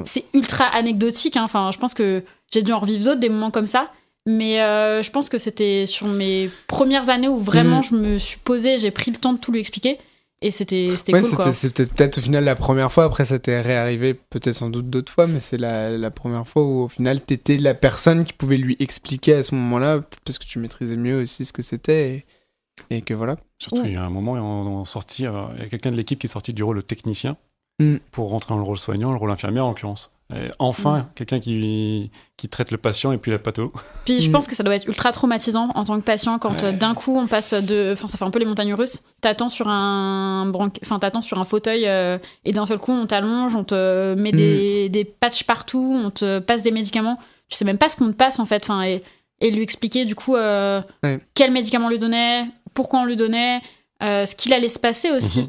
c'est ultra anecdotique, hein. Je pense que j'ai dû en revivre d'autres, des moments comme ça, mais je pense que c'était sur mes premières années où vraiment je me suis posée, j'ai pris le temps de tout lui expliquer, et c'était cool, quoi. C'était peut-être au final la première fois, après ça t'est réarrivé peut-être sans doute d'autres fois, mais c'est la première fois où au final t'étais la personne qui pouvait lui expliquer à ce moment-là, peut-être parce que tu maîtrisais mieux aussi ce que c'était, et que voilà. Surtout, il y a un moment, il y a quelqu'un de l'équipe qui est sorti du rôle de technicien pour rentrer dans le rôle soignant, le rôle infirmière en l'occurrence. Et enfin, quelqu'un qui traite le patient et puis la patho. Puis je pense que ça doit être ultra traumatisant en tant que patient quand d'un coup on passe ça fait un peu les montagnes russes. T'attends sur un fauteuil et d'un seul coup on t'allonge, on te met des patchs partout, on te passe des médicaments. Tu sais même pas ce qu'on te passe en fait. Et lui expliquer du coup quel médicament on lui donnait, pourquoi on lui donnait. Ce qu'il allait se passer aussi,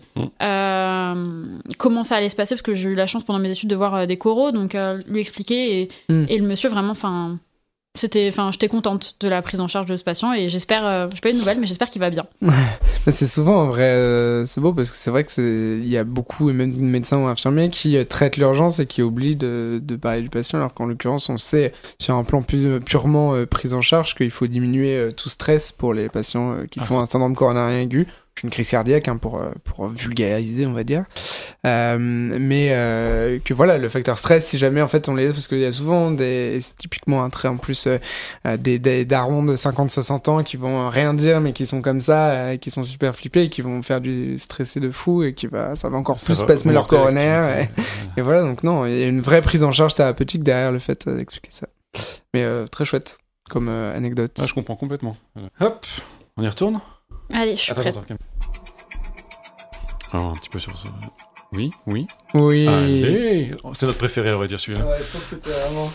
comment ça allait se passer, parce que j'ai eu la chance pendant mes études de voir des choros, donc lui expliquer, et le monsieur vraiment, J'étais contente de la prise en charge de ce patient et j'espère, j'ai pas eu de nouvelles, mais j'espère qu'il va bien. C'est souvent en vrai, c'est beau parce que c'est vrai il y a beaucoup, et même médecins ou infirmiers, qui traitent l'urgence et qui oublient de parler du patient, alors qu'en l'occurrence, on sait sur un plan purement prise en charge qu'il faut diminuer tout stress pour les patients qui font un syndrome coronarien aigu. Une crise cardiaque pour vulgariser, on va dire, mais que voilà, le facteur stress, si jamais en fait on les, parce qu'il y a souvent c'est typiquement un trait en plus des darons de 50-60 ans qui vont rien dire mais qui sont comme ça, qui sont super flippés et qui vont faire du stressé de fou et ça va encore plus spasmer leur coronaire et voilà, donc non, il y a une vraie prise en charge thérapeutique derrière le fait d'expliquer ça, mais très chouette comme anecdote. Je comprends complètement. Hop, on y retourne. Allez, je suis prête. Alors, un petit peu sur ça. Oui. Allez, c'est notre préféré, on va dire celui-là. Ouais, je pense que c'est vraiment...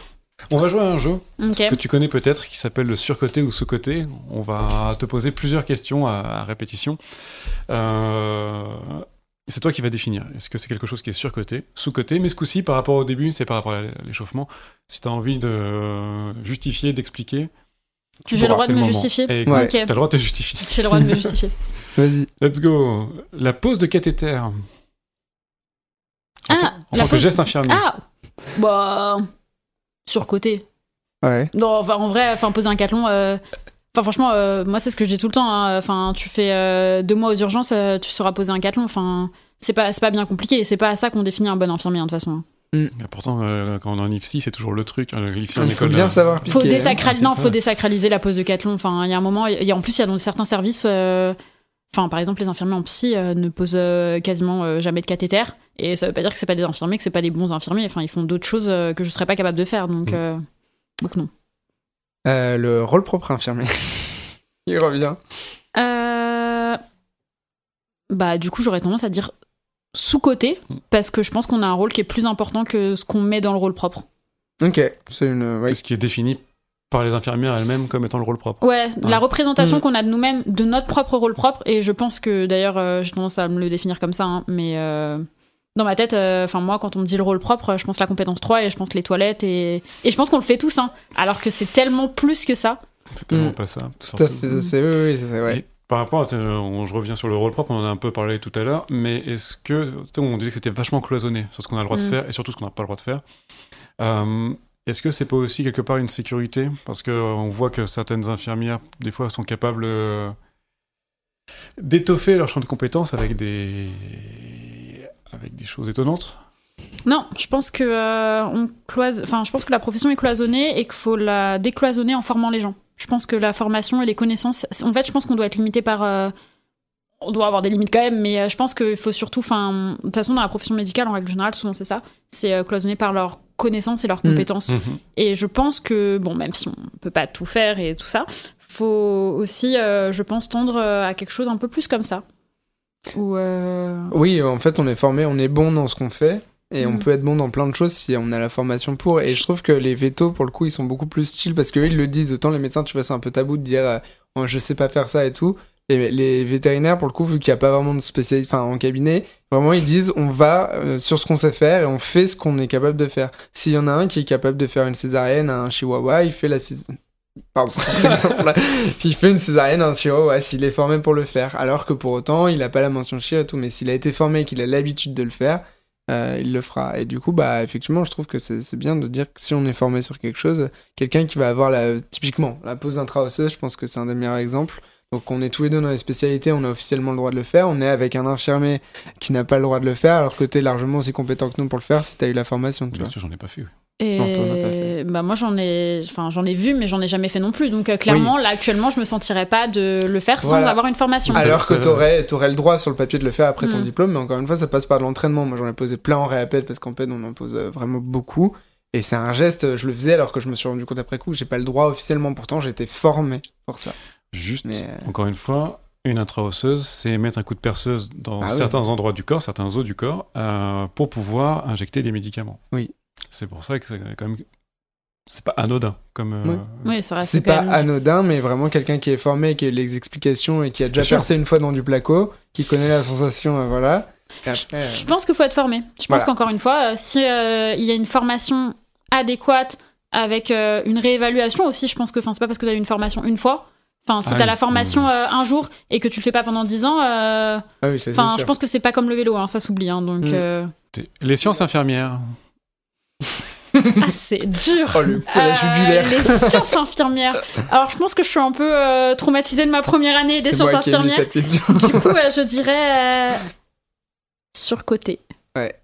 On va jouer à un jeu Okay. que tu connais peut-être, qui s'appelle le surcoté ou sous-coté. On va te poser plusieurs questions à répétition. C'est toi qui vas définir. Est-ce que c'est quelque chose qui est surcoté, sous-coté? Mais ce coup-ci, par rapport au début, c'est par rapport à l'échauffement. Si tu as envie de justifier, d'expliquer... J'ai le droit de me justifier. Ouais. T'as le droit de te justifier. J'ai le droit de me justifier. Vas-y. Let's go. La pose de cathéter. En tant que geste infirmier. Bah... Surcoté. Ouais. Non, en vrai, poser un cathlon... franchement, moi, c'est ce que je dis tout le temps. Hein. Tu fais 2 mois aux urgences, tu sauras poser un cathlon. C'est pas bien compliqué. C'est pas à ça qu'on définit un bon infirmier, de toute façon. Et pourtant, quand on est en IFSI, c'est toujours le truc. L'IFSI en il faut école, bien savoir piquer. Faut désacraliser la pose de cathlon. Il y a un moment, en plus, il y a dans certains services, par exemple, les infirmiers en psy ne posent quasiment jamais de cathéter. Et ça veut pas dire que c'est pas des infirmiers, que c'est pas des bons infirmiers. Ils font d'autres choses que je serais pas capable de faire. Donc non. Le rôle propre infirmier. Il revient. Du coup, j'aurais tendance à dire sous-coté, parce que je pense qu'on a un rôle qui est plus important que ce qu'on met dans le rôle propre. Ok, c'est une... ce qui est défini par les infirmières elles-mêmes comme étant le rôle propre. Ouais, la représentation qu'on a de nous-mêmes, de notre propre rôle propre, et je pense que d'ailleurs, j'ai tendance à me le définir comme ça, hein, mais dans ma tête, moi, quand on me dit le rôle propre, je pense la compétence 3 et je pense les toilettes, et je pense qu'on le fait tous, hein, alors que c'est tellement plus que ça. C'est tellement pas ça. Tout à fait, c'est ouais. Et par rapport à, je reviens sur le rôle propre, on en a un peu parlé tout à l'heure, mais est-ce que, on disait que c'était vachement cloisonné sur ce qu'on a le droit de faire et surtout ce qu'on n'a pas le droit de faire. Est-ce que c'est pas aussi quelque part une sécurité? Parce qu'on voit que certaines infirmières, des fois, sont capables d'étoffer leur champ de compétences avec des choses étonnantes. Non, je pense que je pense que la profession est cloisonnée et qu'il faut la décloisonner en formant les gens. Je pense que la formation et les connaissances, en fait, je pense qu'on doit être limité par... on doit avoir des limites quand même, mais je pense qu'il faut surtout... de toute façon, dans la profession médicale, en règle générale, souvent c'est ça, c'est cloisonné par leurs connaissances et leurs compétences. Et je pense que, même si on peut pas tout faire et tout ça, faut aussi, je pense, tendre à quelque chose un peu plus comme ça. Oui, en fait, on est formé, on est bon dans ce qu'on fait. Et on peut être bon dans plein de choses si on a la formation pour. Et je trouve que les vétos, pour le coup, ils sont beaucoup plus chill parce qu'eux, ils le disent. Autant les médecins, tu vois, c'est un peu tabou de dire je sais pas faire ça et tout. Et les vétérinaires, pour le coup, vu qu'il n'y a pas vraiment de spécialiste en cabinet, vraiment, ils disent on va sur ce qu'on sait faire et on fait ce qu'on est capable de faire. S'il y en a un qui est capable de faire une césarienne à un chihuahua, il fait la césarienne. Pardon, c'est exemple-là. Il fait une césarienne à un chihuahua s'il est formé pour le faire. Alors que pour autant, il n'a pas la mention chir et tout. Mais s'il a été formé et qu'il a l'habitude de le faire, il le fera. Et du coup, effectivement, je trouve que c'est bien de dire que si on est formé sur quelque chose, quelqu'un qui va avoir typiquement la pose intra-osseuse, je pense que c'est un des meilleurs exemples. Donc on est tous les deux dans les spécialités, on a officiellement le droit de le faire, on est avec un infirmier qui n'a pas le droit de le faire, alors que t'es largement aussi compétent que nous pour le faire si t'as eu la formation. Bien sûr, j'en ai pas fait, oui. Et non, t'en as pas fait. Moi j'en ai vu, mais j'en ai jamais fait non plus. Donc clairement, là actuellement, je me sentirais pas de le faire sans avoir une formation. Alors que t'aurais le droit sur le papier de le faire après ton diplôme, mais encore une fois, ça passe par de l'entraînement. Moi j'en ai posé plein en réappel parce qu'en PED on en pose vraiment beaucoup. Et c'est un geste, je le faisais alors que je me suis rendu compte après coup, j'ai pas le droit officiellement, pourtant j'ai été formé pour ça. Juste, encore une fois, une intra-osseuse, c'est mettre un coup de perceuse dans certains endroits du corps, certains os du corps, pour pouvoir injecter des médicaments. Oui. C'est pour ça que c'est quand même... C'est pas anodin. Oui, ça reste c'est quand pas même... anodin, mais vraiment quelqu'un qui est formé, qui a les explications et qui a déjà percé une fois dans du placo, qui connaît la sensation, voilà. Et après, je pense qu'il faut être formé. Je pense qu'encore une fois, si il y a une formation adéquate avec une réévaluation aussi. Je pense que c'est pas parce que tu as eu une formation une fois. Enfin, si t'as la formation un jour et que tu le fais pas pendant 10 ans, je pense que c'est pas comme le vélo, ça s'oublie. Donc, Les sciences infirmières. Ah, c'est dur. Oh, le coup à la jugulaire. Les sciences infirmières. Alors, je pense que je suis un peu traumatisée de ma première année des sciences infirmières. Du coup, je dirais surcoté. Ouais.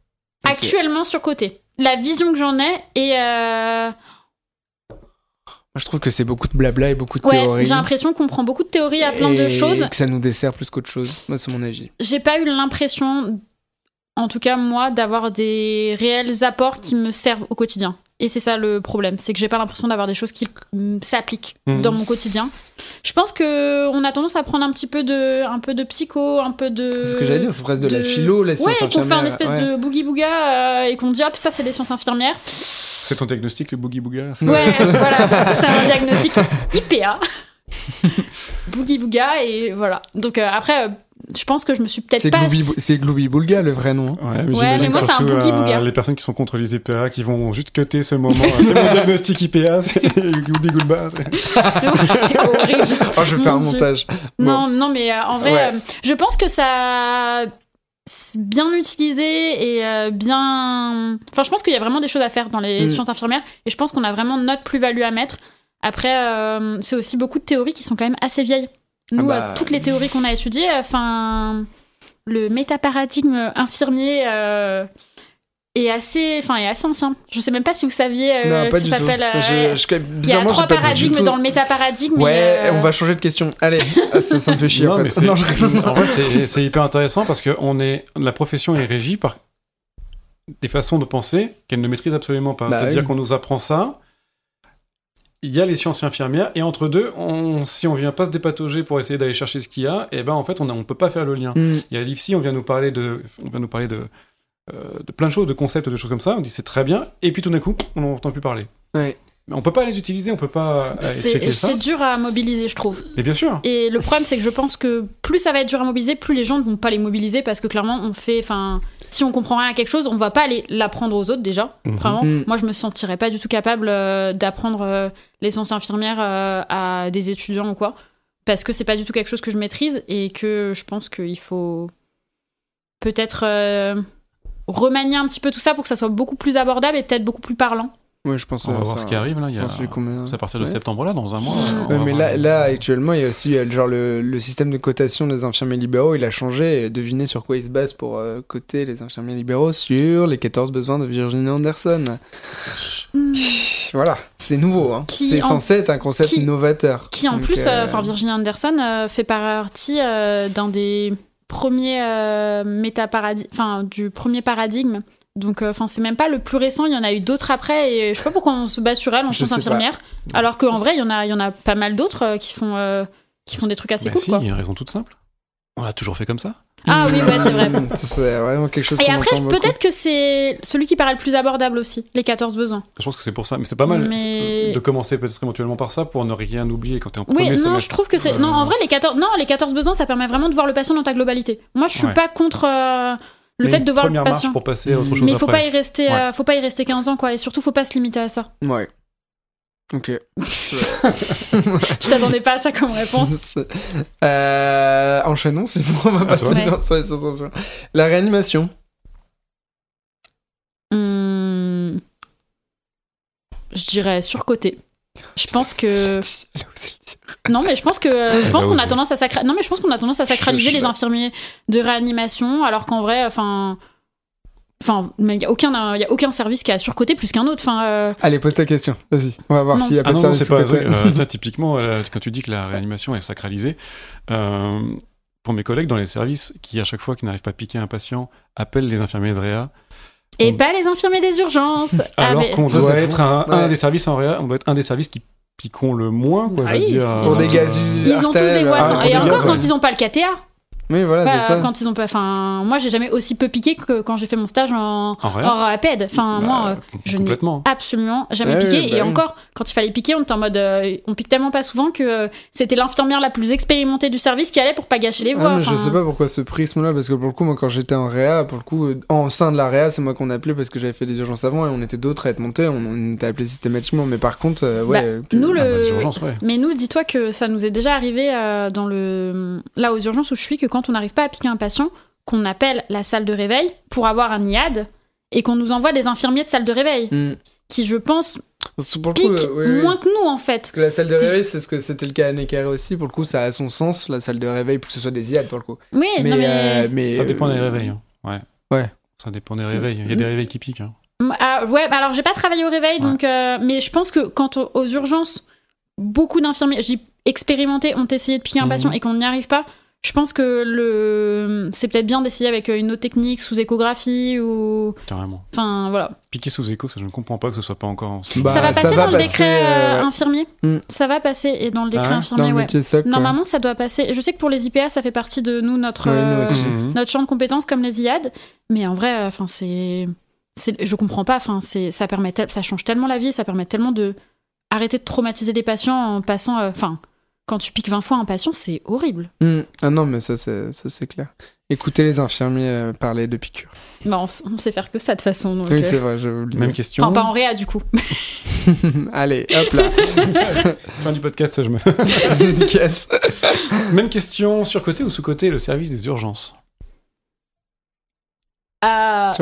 Okay. Actuellement surcoté. La vision que j'en ai et je trouve que c'est beaucoup de blabla et beaucoup de théories. J'ai l'impression qu'on prend beaucoup de théories à plein de choses. Et que ça nous dessert plus qu'autre chose. Moi, c'est mon avis. J'ai pas eu l'impression, en tout cas moi, d'avoir des réels apports qui me servent au quotidien. Et c'est ça le problème, c'est que j'ai pas l'impression d'avoir des choses qui s'appliquent dans mon quotidien. Je pense qu'on a tendance à prendre un peu de psycho, un peu de... C'est ce que j'allais dire, c'est presque de la philo, la science infirmière. Ouais, qu'on fait un espèce de boogie-booga et qu'on dit, hop, ça c'est des sciences infirmières. C'est ton diagnostic, le boogie-booga? Ouais, voilà, c'est un diagnostic IPA. Boogie-booga, et voilà. Donc après... je pense que je me suis peut-être c'est Glooby-Boulga le vrai nom. Ouais, mais moi c'est un boogie-booga. Les personnes qui sont contre les IPA qui vont juste cutter ce moment. C'est mon diagnostic IPA, c'est Glooby-Boulga. C'est horrible. Oh, je fais un montage. Non, mais en vrai, je pense que ça bien utilisé et bien... Enfin, je pense qu'il y a vraiment des choses à faire dans les sciences infirmières et je pense qu'on a vraiment notre plus-value à mettre. Après, c'est aussi beaucoup de théories qui sont quand même assez vieilles. Nous, toutes les théories qu'on a étudiées, le métaparadigme infirmier est assez ancien. Je sais même pas si vous saviez non, pas que du ça s'appelle. Il y a 3 paradigmes dans le métaparadigme. Ouais, on va changer de question. Allez, ça me fait chier. Non, en fait. En vrai, c'est hyper intéressant parce que la profession est régie par des façons de penser qu'elle ne maîtrise absolument pas. C'est-à-dire qu'on nous apprend ça. Il y a les sciences infirmières, et entre deux, si on vient pas se dépatauger pour essayer d'aller chercher ce qu'il y a, et en fait, on peut pas faire le lien. Il y a l'IFSI, on vient nous parler de plein de choses, de concepts, de choses comme ça, on dit c'est très bien, et puis tout d'un coup, on n'entend plus parler. Ouais. Mais on peut pas les utiliser, on peut pas checker ça. C'est dur à mobiliser, je trouve. Et bien sûr. Et le problème, c'est que je pense que plus ça va être dur à mobiliser, plus les gens ne vont pas les mobiliser, parce que clairement, si on comprend rien à quelque chose, on va pas aller l'apprendre aux autres déjà. Vraiment, moi je me sentirais pas du tout capable d'apprendre les sciences infirmières à des étudiants ou quoi, parce que c'est pas du tout quelque chose que je maîtrise et que je pense qu'il faut peut-être remanier un petit peu tout ça pour que ça soit beaucoup plus abordable et peut-être beaucoup plus parlant. Ouais, je pense. On va voir ce qui arrive là. C'est à partir de septembre là, dans un mois. Mais là, actuellement, il y a aussi le système de cotation des infirmiers libéraux. Il a changé. Et devinez sur quoi il se base pour coter les infirmiers libéraux? Sur les 14 besoins de Virginie Anderson. Voilà, c'est nouveau. C'est censé être un concept novateur. Qui en plus, Virginie Anderson fait partie d'un des premiers du premier paradigme. Donc, c'est même pas le plus récent, il y en a eu d'autres après, et je sais pas pourquoi on se base sur elle en sciences infirmières, alors qu'en vrai, il y en a pas mal d'autres qui font des trucs assez cool. Il y a une raison toute simple. On l'a toujours fait comme ça. Ah oui, c'est vrai. C'est vraiment quelque chose. Et après, peut-être que c'est celui qui paraît le plus abordable aussi, les 14 besoins. Je pense que c'est pour ça, mais c'est pas mal de commencer peut-être éventuellement par ça pour ne rien oublier quand t'es en premier semestre. Oui, non, je trouve que c'est... Non, en vrai, les 14 besoins, ça permet vraiment de voir le patient dans ta globalité. Moi, je suis pas contre... le fait de voir le patient. Marche pour passer à autre chose. Mais faut pas y rester, faut pas y rester 15 ans, quoi. Et surtout, faut pas se limiter à ça. Ouais. Ok. Je t'attendais pas à ça comme réponse. Enchaînons, sinon on va passer dans ça. La réanimation. Je dirais surcoté. Je pense que... Non, mais je pense qu'on a tendance à sacraliser les infirmiers de réanimation, alors qu'en vrai, il y a aucun service qui a surcoté plus qu'un autre. Allez, pose ta question. Vas-y, on va voir s'il y a pas de service surcoté. Typiquement, quand tu dis que la réanimation est sacralisée, pour mes collègues dans les services qui, à chaque fois qu'ils n'arrivent pas à piquer un patient, appellent les infirmiers de réa. Et pas les infirmiers des urgences. Alors qu'on doit être un des services en réa, on doit être un des services qui piquons le moins, quoi. Pour des gazus. Ils ont tous des voix. Et encore quand ils n'ont pas le KTA. Oui, voilà, Bah, c'est ça. quand ils ont pas. Enfin, moi, j'ai jamais aussi peu piqué que quand j'ai fait mon stage en rapide. Enfin, moi, je n'ai complètement. absolument jamais piqué. Et encore, quand il fallait piquer, on était en mode. On pique tellement pas souvent que c'était l'infirmière la plus expérimentée du service qui allait pour pas gâcher les voix. Mais je sais pas pourquoi ce prisme-là, parce que pour le coup, moi, quand j'étais en réa, pour le coup, en sein de la réa, c'est moi qu'on appelait parce que j'avais fait des urgences avant et on était d'autres à être montés, on était appelés systématiquement. Mais par contre, nous, les urgences, ouais. Mais nous, dis-toi que ça nous est déjà arrivé là aux urgences où je suis, que quand on n'arrive pas à piquer un patient, qu'on appelle la salle de réveil pour avoir un IAD et qu'on nous envoie des infirmiers de salle de réveil qui, je pense, piquent moins que nous en fait. Parce que la salle de réveil, c'est ce que c'était le cas à Necker aussi. Pour le coup, ça a son sens, la salle de réveil, pour que ce soit des IAD pour le coup. Oui, mais ça dépend des réveils. Hein. Ouais. Ça dépend des réveils. Il y a des réveils qui piquent. Hein. Alors j'ai pas travaillé au réveil, donc, mais je pense que quand aux urgences, beaucoup d'infirmiers, expérimentés, ont essayé de piquer un patient et qu'on n'y arrive pas. Je pense que c'est peut-être bien d'essayer avec une autre technique, sous échographie ou... Carrément. Enfin, voilà. Piquer sous écho, ça je ne comprends pas que ce soit pas encore... ça va passer dans le décret infirmier. Ça va passer, et dans le décret infirmier, dans le métier SOC, normalement, ça doit passer. Je sais que pour les IPA, ça fait partie de nous, notre champ de compétences, comme les IAD. Mais en vrai, enfin, je comprends pas. Enfin, ça change tellement la vie, ça permet tellement de arrêter de traumatiser les patients en passant... Quand tu piques 20 fois un patient, c'est horrible. Ah non, mais ça c'est clair. Écoutez les infirmiers parler de piqûres. Bah, on sait faire que ça de toute façon. Donc, oui, c'est vrai, j'avais oublié. Même question. Enfin, pas en réa, du coup. Allez, hop là. Fin du podcast, je me... Yes. Même question, surcoté ou sous-coté, le service des urgences? Tu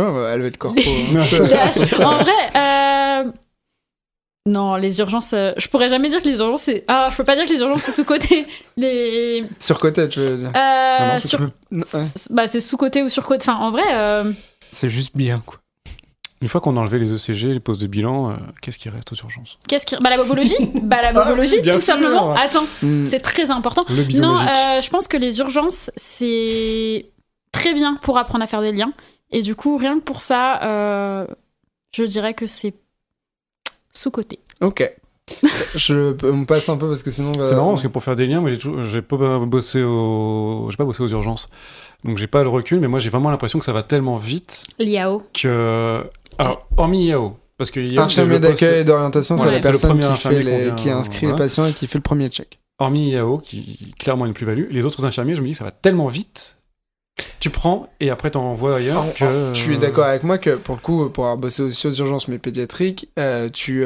vois, elle va être corpo. En vrai... Non, les urgences... je pourrais jamais dire que les urgences, c'est... je peux pas dire que les urgences, c'est sous-côté. Surcoté, tu veux dire. C'est sous-côté ou sur-côté. Enfin, en vrai... C'est juste bien, quoi. Une fois qu'on a enlevé les ECG, les postes de bilan, qu'est-ce qui reste aux urgences? La bobologie. La bobologie, tout simplement. Attends, c'est très important. Le bison magique. Je pense que les urgences, c'est très bien pour apprendre à faire des liens. Et du coup, rien que pour ça, je dirais que c'est sous-côté. Ok. On passe un peu parce que sinon... C'est marrant parce que pour faire des liens, moi j'ai pas bossé aux urgences. Donc j'ai pas le recul, mais moi j'ai vraiment l'impression que ça va tellement vite. L'IAO. Alors, hormis IAO. Parce que IAO, infirmier d'accueil et d'orientation, c'est la personne qui inscrit les patients et qui fait le premier check. Hormis IAO, qui clairement une plus-value, les autres infirmiers, je me dis que ça va tellement vite. Tu prends et après t'en envoies ailleurs. Tu es d'accord avec moi que pour le coup, pour avoir bossé aussi aux urgences mais pédiatriques, tu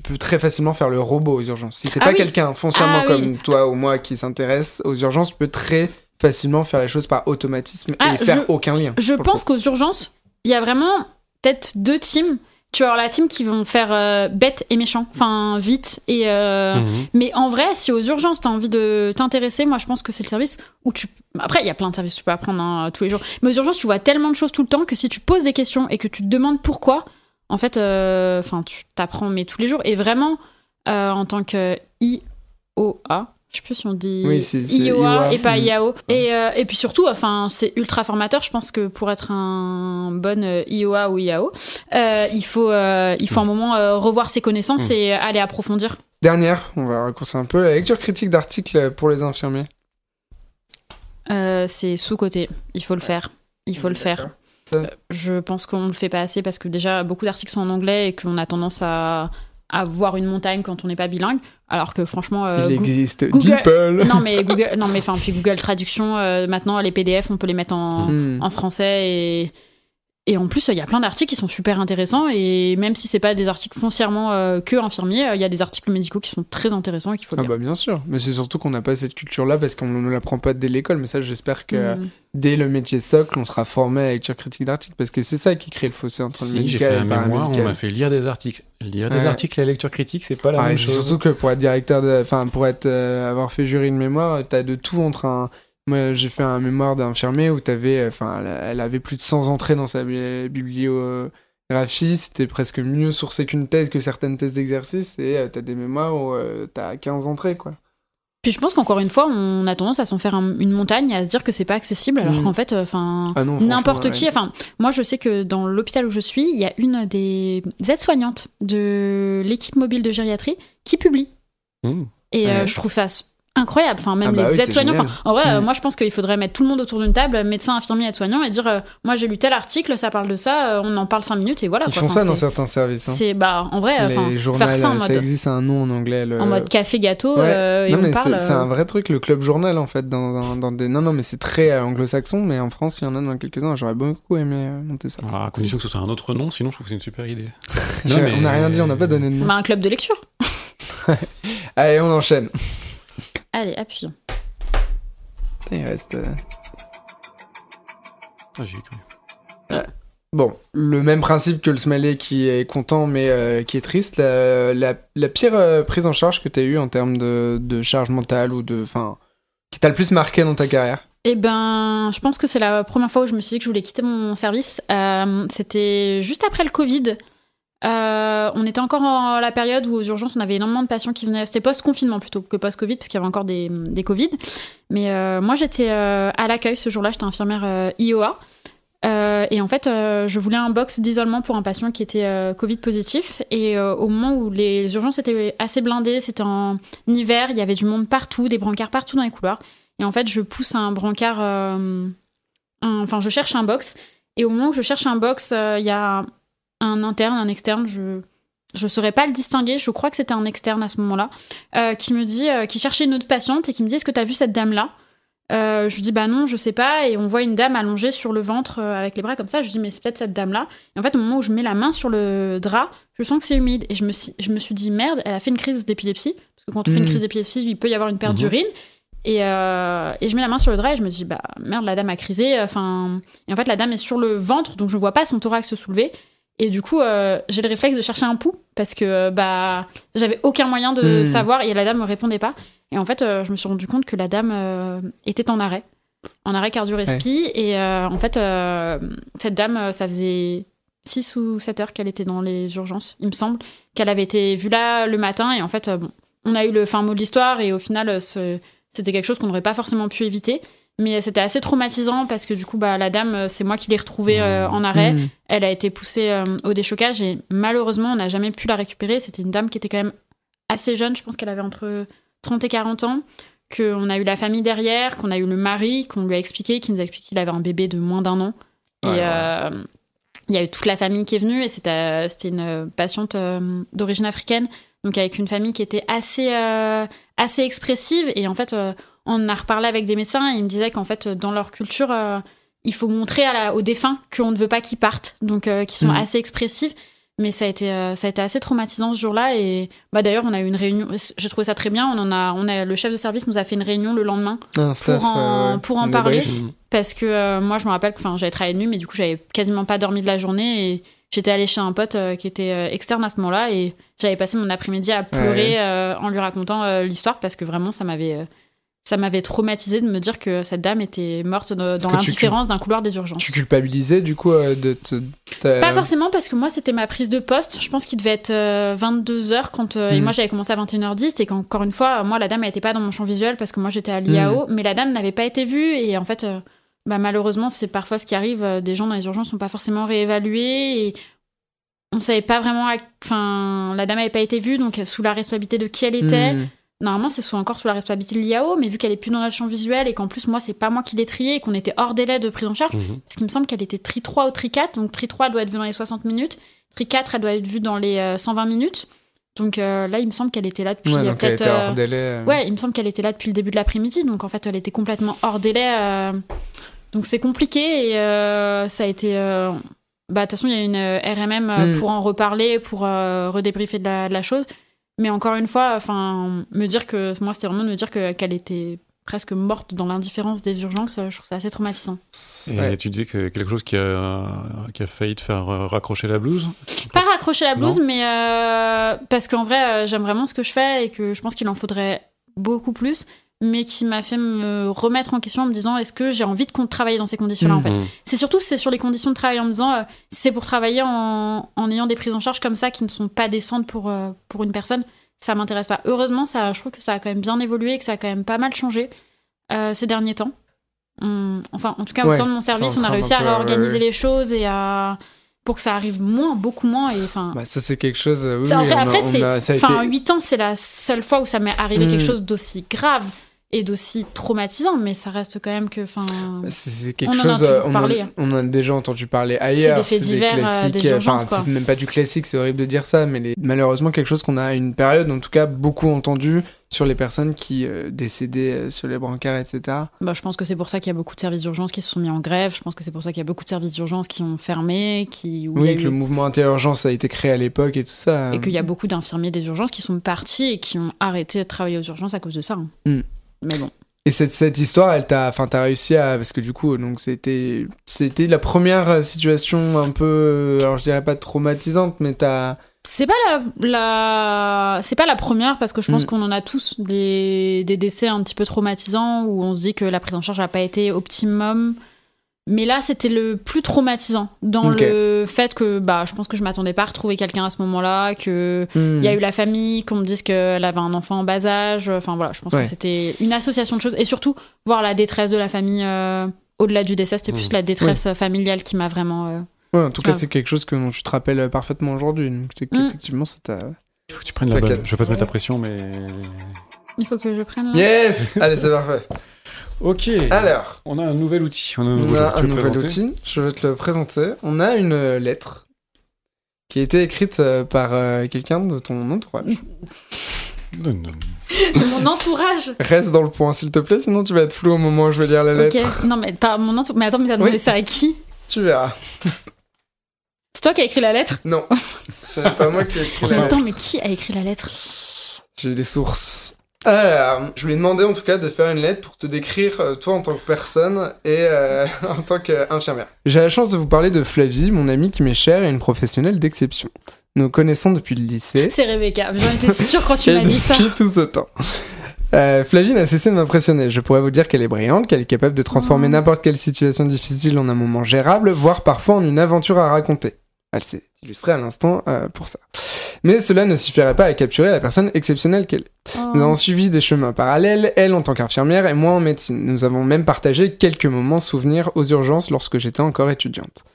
peux très facilement faire le robot aux urgences. Si t'es pas quelqu'un foncièrement comme toi ou moi qui s'intéresse aux urgences, tu peux très facilement faire les choses par automatisme et faire aucun lien. Je pense qu'aux urgences, il y a vraiment peut-être deux teams. Tu vas avoir la team qui vont faire bête et méchant, enfin vite. Mais en vrai, si aux urgences t'as envie de t'intéresser, moi je pense que c'est le service où tu... Après, il y a plein de services que tu peux apprendre tous les jours. Mais aux urgences, tu vois tellement de choses tout le temps que si tu poses des questions et que tu te demandes pourquoi, en fait, tu t'apprends tous les jours. Et vraiment, en tant que IOA, je sais plus si on dit IOA et pas IAO. Et puis surtout, c'est ultra formateur. Je pense que pour être un bon IOA ou IAO, il faut un moment revoir ses connaissances et aller approfondir. Dernière, on va raccourcir un peu, la lecture critique d'articles pour les infirmiers. C'est sous-côté. Il faut le faire. Je pense qu'on le fait pas assez parce que déjà, beaucoup d'articles sont en anglais et qu'on a tendance à voir une montagne quand on n'est pas bilingue, alors que franchement il existe Google... DeepL. puis Google Traduction, maintenant les PDF on peut les mettre en français et en plus il y a plein d'articles qui sont super intéressants, et même si c'est pas des articles foncièrement que infirmiers, il y a des articles médicaux qui sont très intéressants et qu'il faut lire. Bien sûr, mais c'est surtout qu'on n'a pas cette culture là parce qu'on ne l'apprend pas dès l'école, mais ça j'espère que dès le métier socle on sera formé à la lecture critique d'articles, parce que c'est ça qui crée le fossé entre le médical et le paramédical. On m'a fait lire des articles. Lire des articles et la lecture critique, c'est pas la même chose. Surtout que pour être directeur avoir fait jury de mémoire, t'as de tout entre Moi, j'ai fait un mémoire d'infirmier où elle avait plus de 100 entrées dans sa bibliographie. C'était presque mieux sourcé qu'une thèse, que certaines thèses d'exercice. Et t'as des mémoires où t'as 15 entrées, quoi. Puis je pense qu'encore une fois, on a tendance à s'en faire une montagne, à se dire que c'est pas accessible, alors qu'en fait, n'importe qui. Moi, je sais que dans l'hôpital où je suis, il y a une des aides-soignantes de l'équipe mobile de gériatrie qui publie. Et je trouve ça incroyable. Enfin, même les oui, aides-soignants. Enfin, en vrai, Mm. moi, je pense qu'il faudrait mettre tout le monde autour d'une table, médecin, infirmier, aide-soignant, et dire moi, j'ai lu tel article, ça parle de ça, on en parle 5 minutes, et voilà. Ils quoi. font Enfin, ça dans c'est- certains services. Hein. En vrai, Les journaux, faire ça en ça mode, existe, un nom en anglais. en mode café-gâteau, Ouais. et Non, on mais parle. c'est un vrai truc, le club journal, en fait. Dans des... Non, mais c'est très anglo-saxon, mais en France, il y en a dans quelques-uns. J'aurais beaucoup aimé monter ça. À condition que ce soit un autre nom, sinon je trouve que c'est une super idée. On n'a rien dit, on n'a pas donné de nom. Bah, un club de lecture. Allez, on enchaîne. Allez, appuyons. Il reste... J'y ai cru. Bon, le même principe que le smiley qui est content mais qui est triste, la pire prise en charge que tu as eue en termes de charge mentale ou de... Enfin, qui t'a le plus marqué dans ta carrière? Eh ben, je pense que c'est la première fois où je me suis dit que je voulais quitter mon service. C'était juste après le Covid. On était encore en la période où aux urgences on avait énormément de patients qui venaient. C'était post-confinement plutôt que post-Covid parce qu'il y avait encore des Covid. Mais moi j'étais à l'accueil ce jour-là, j'étais infirmière IOA. Et en fait, je voulais un box d'isolement pour un patient qui était Covid positif. Et au moment où les urgences étaient assez blindées, c'était en hiver, il y avait du monde partout, des brancards partout dans les couloirs. Et en fait, je pousse un brancard, enfin, je cherche un box. Et au moment où je cherche un box, il y a un interne, un externe, je saurais pas le distinguer, je crois que c'était un externe à ce moment-là, qui me dit, qui cherchait une autre patiente et qui me dit, est-ce que t'as vu cette dame-là? Je lui dis bah non, je sais pas, et on voit une dame allongée sur le ventre avec les bras comme ça. Je lui dis mais c'est peut-être cette dame-là. Et en fait, au moment où je mets la main sur le drap, je sens que c'est humide et je me suis dit merde, elle a fait une crise d'épilepsie parce que quand on fait une crise d'épilepsie, il peut y avoir une perte d'urine. Et je mets la main sur le drap et je me dis bah merde, la dame a crisé. Enfin, et en fait la dame est sur le ventre, donc je vois pas son thorax se soulever. Et du coup, j'ai le réflexe de chercher un pouls parce que bah j'avais aucun moyen de savoir et la dame me répondait pas. Et en fait, je me suis rendu compte que la dame était en arrêt cardio-respi. Ouais. Et en fait, cette dame, ça faisait 6 ou 7 heures qu'elle était dans les urgences, il me semble, qu'elle avait été vue là le matin. Et en fait, bon, on a eu le fin mot de l'histoire et au final, c'était quelque chose qu'on n'aurait pas forcément pu éviter. Mais c'était assez traumatisant parce que du coup, bah, la dame, c'est moi qui l'ai retrouvée en arrêt. Elle a été poussée au déchocage et malheureusement, on n'a jamais pu la récupérer. C'était une dame qui était quand même assez jeune. Je pense qu'elle avait entre 30 et 40 ans, qu'on a eu la famille derrière, qu'on a eu le mari, qu'on lui a expliqué, qui nous a expliqué qu'il avait un bébé de moins d'1 an. Ouais, et il y a eu toute la famille qui est venue, et c'était une patiente d'origine africaine, donc avec une famille qui était assez expressive. Et en fait, on a reparlé avec des médecins, et ils me disaient qu'en fait, dans leur culture, il faut montrer aux défunts qu'on ne veut pas qu'ils partent, donc qui sont assez expressifs. Mais ça a été assez traumatisant ce jour-là. Et bah, d'ailleurs, on a eu une réunion. J'ai trouvé ça très bien. Le chef de service nous a fait une réunion le lendemain pour en parler. Parce que moi, je me rappelle que j'avais travaillé de nuit, mais du coup, j'avais quasiment pas dormi de la journée. Et j'étais allée chez un pote qui était externe à ce moment-là. Et j'avais passé mon après-midi à pleurer en lui racontant l'histoire parce que vraiment, ça m'avait traumatisée de me dire que cette dame était morte dans l'indifférence d'un couloir des urgences. Tu culpabilisais du coup Pas forcément parce que moi c'était ma prise de poste. Je pense qu'il devait être 22h et moi j'avais commencé à 21h10 et qu'encore une fois, moi la dame elle était pas dans mon champ visuel parce que moi j'étais à l'IAO, mais la dame n'avait pas été vue et en fait malheureusement c'est parfois ce qui arrive, des gens dans les urgences sont pas forcément réévalués et on savait pas vraiment la dame avait pas été vue donc sous la responsabilité de qui elle était. Normalement, c'est encore sous la responsabilité de l'IAO, mais vu qu'elle est plus dans le champ visuel et qu'en plus, moi, c'est pas moi qui l'ai triée et qu'on était hors délai de prise en charge, parce qu'il me semble qu'elle était tri 3 ou tri 4, donc tri 3, elle doit être vue dans les 60 minutes, tri 4, elle doit être vue dans les 120 minutes. Donc là, il me semble qu'elle était là depuis donc peut-être. Elle était hors délai. Ouais, il me semble qu'elle était là depuis le début de l'après-midi, donc en fait, elle était complètement hors délai. Donc c'est compliqué et ça a été. De toute façon, il y a une RMM pour en reparler, pour redébriefer de la chose. Mais encore une fois, me dire que moi, c'était vraiment de me dire qu'elle était presque morte dans l'indifférence des urgences. Je trouve ça assez traumatisant. Et tu disais que quelque chose qui a failli te faire raccrocher la blouse? Pas raccrocher la blouse, mais parce qu'en vrai, j'aime vraiment ce que je fais et que je pense qu'il en faudrait beaucoup plus, mais qui m'a fait me remettre en question en me disant est-ce que j'ai envie de travailler dans ces conditions-là en fait. C'est sur les conditions de travail en me disant c'est pour travailler en ayant des prises en charge comme ça qui ne sont pas décentes pour une personne, ça m'intéresse pas. Heureusement, je trouve que ça a quand même bien évolué et que ça a quand même pas mal changé ces derniers temps. En tout cas, au sein de mon service, on a réussi à réorganiser les choses et pour que ça arrive beaucoup moins. Et, ça, c'est quelque chose... après, 8 ans, c'est la seule fois où ça m'est arrivé quelque chose d'aussi grave. et d'aussi traumatisant, mais ça reste quand même que... C'est quelque chose... on en a déjà entendu parler ailleurs. C'est des faits divers, des urgences, quoi. C'est même pas du classique, c'est horrible de dire ça, mais malheureusement quelque chose qu'on a à une période, en tout cas, beaucoup entendu sur les personnes qui décédaient sur les brancards, etc. Je pense que c'est pour ça qu'il y a beaucoup de services d'urgence qui se sont mis en grève. Je pense que c'est pour ça qu'il y a beaucoup de services d'urgence qui ont fermé. Que le mouvement anti-urgence a été créé à l'époque et tout ça. Et qu'il y a beaucoup d'infirmiers des urgences qui sont partis et qui ont arrêté de travailler aux urgences à cause de ça. Mais bon. Et cette histoire, t'as réussi à... Parce que du coup, donc c'était la première situation un peu... Alors je dirais pas traumatisante, mais C'est pas la première, parce que je pense qu'on en a tous des décès un petit peu traumatisants où on se dit que la prise en charge n'a pas été optimum. Mais là, c'était le plus traumatisant dans le fait que je pense que je m'attendais pas à retrouver quelqu'un à ce moment-là, qu'il y a eu la famille, qu'on me dise qu'elle avait un enfant en bas âge. Enfin voilà, je pense que c'était une association de choses. Et surtout, voir la détresse de la famille au-delà du décès, c'était plus la détresse familiale qui m'a vraiment... en tout cas, c'est quelque chose que tu te rappelles parfaitement aujourd'hui. Donc, c'est qu'effectivement, ça t'a... Il faut que tu prennes la bonne. Je vais pas te mettre la pression, mais... Il faut que je prenne la... Yes. Allez, c'est parfait. Ok. Alors, on a un nouvel outil. On a un nouvel outil. Je vais te le présenter. On a une lettre qui a été écrite par quelqu'un de ton entourage. Non. De mon entourage. Reste dans le point, s'il te plaît, sinon tu vas être flou au moment où je vais lire la lettre. Ok. Non, mais pas mon entourage. Mais attends, mais t'as demandé ça à qui ? Tu verras. C'est toi qui as écrit la lettre ? Non, ce n'est pas moi qui ai écrit la lettre. Attends, mais qui a écrit la lettre ? J'ai des sources. Alors, je lui ai demandé en tout cas de faire une lettre pour te décrire toi en tant que personne et en tant qu'infirmière. J'ai la chance de vous parler de Flavie, mon amie qui m'est chère et une professionnelle d'exception. Nous connaissons depuis le lycée. C'est Rebecca, j'en étais sûre quand tu m'as dit ça. Depuis tout ce temps. Flavie n'a cessé de m'impressionner. Je pourrais vous dire qu'elle est brillante, qu'elle est capable de transformer n'importe quelle situation difficile en un moment gérable, voire parfois en une aventure à raconter. Elle s'est illustrée à l'instant pour ça. Mais cela ne suffirait pas à capturer la personne exceptionnelle qu'elle est. Nous avons suivi des chemins parallèles, elle en tant qu'infirmière et moi en médecine. Nous avons même partagé quelques moments souvenirs aux urgences lorsque j'étais encore étudiante.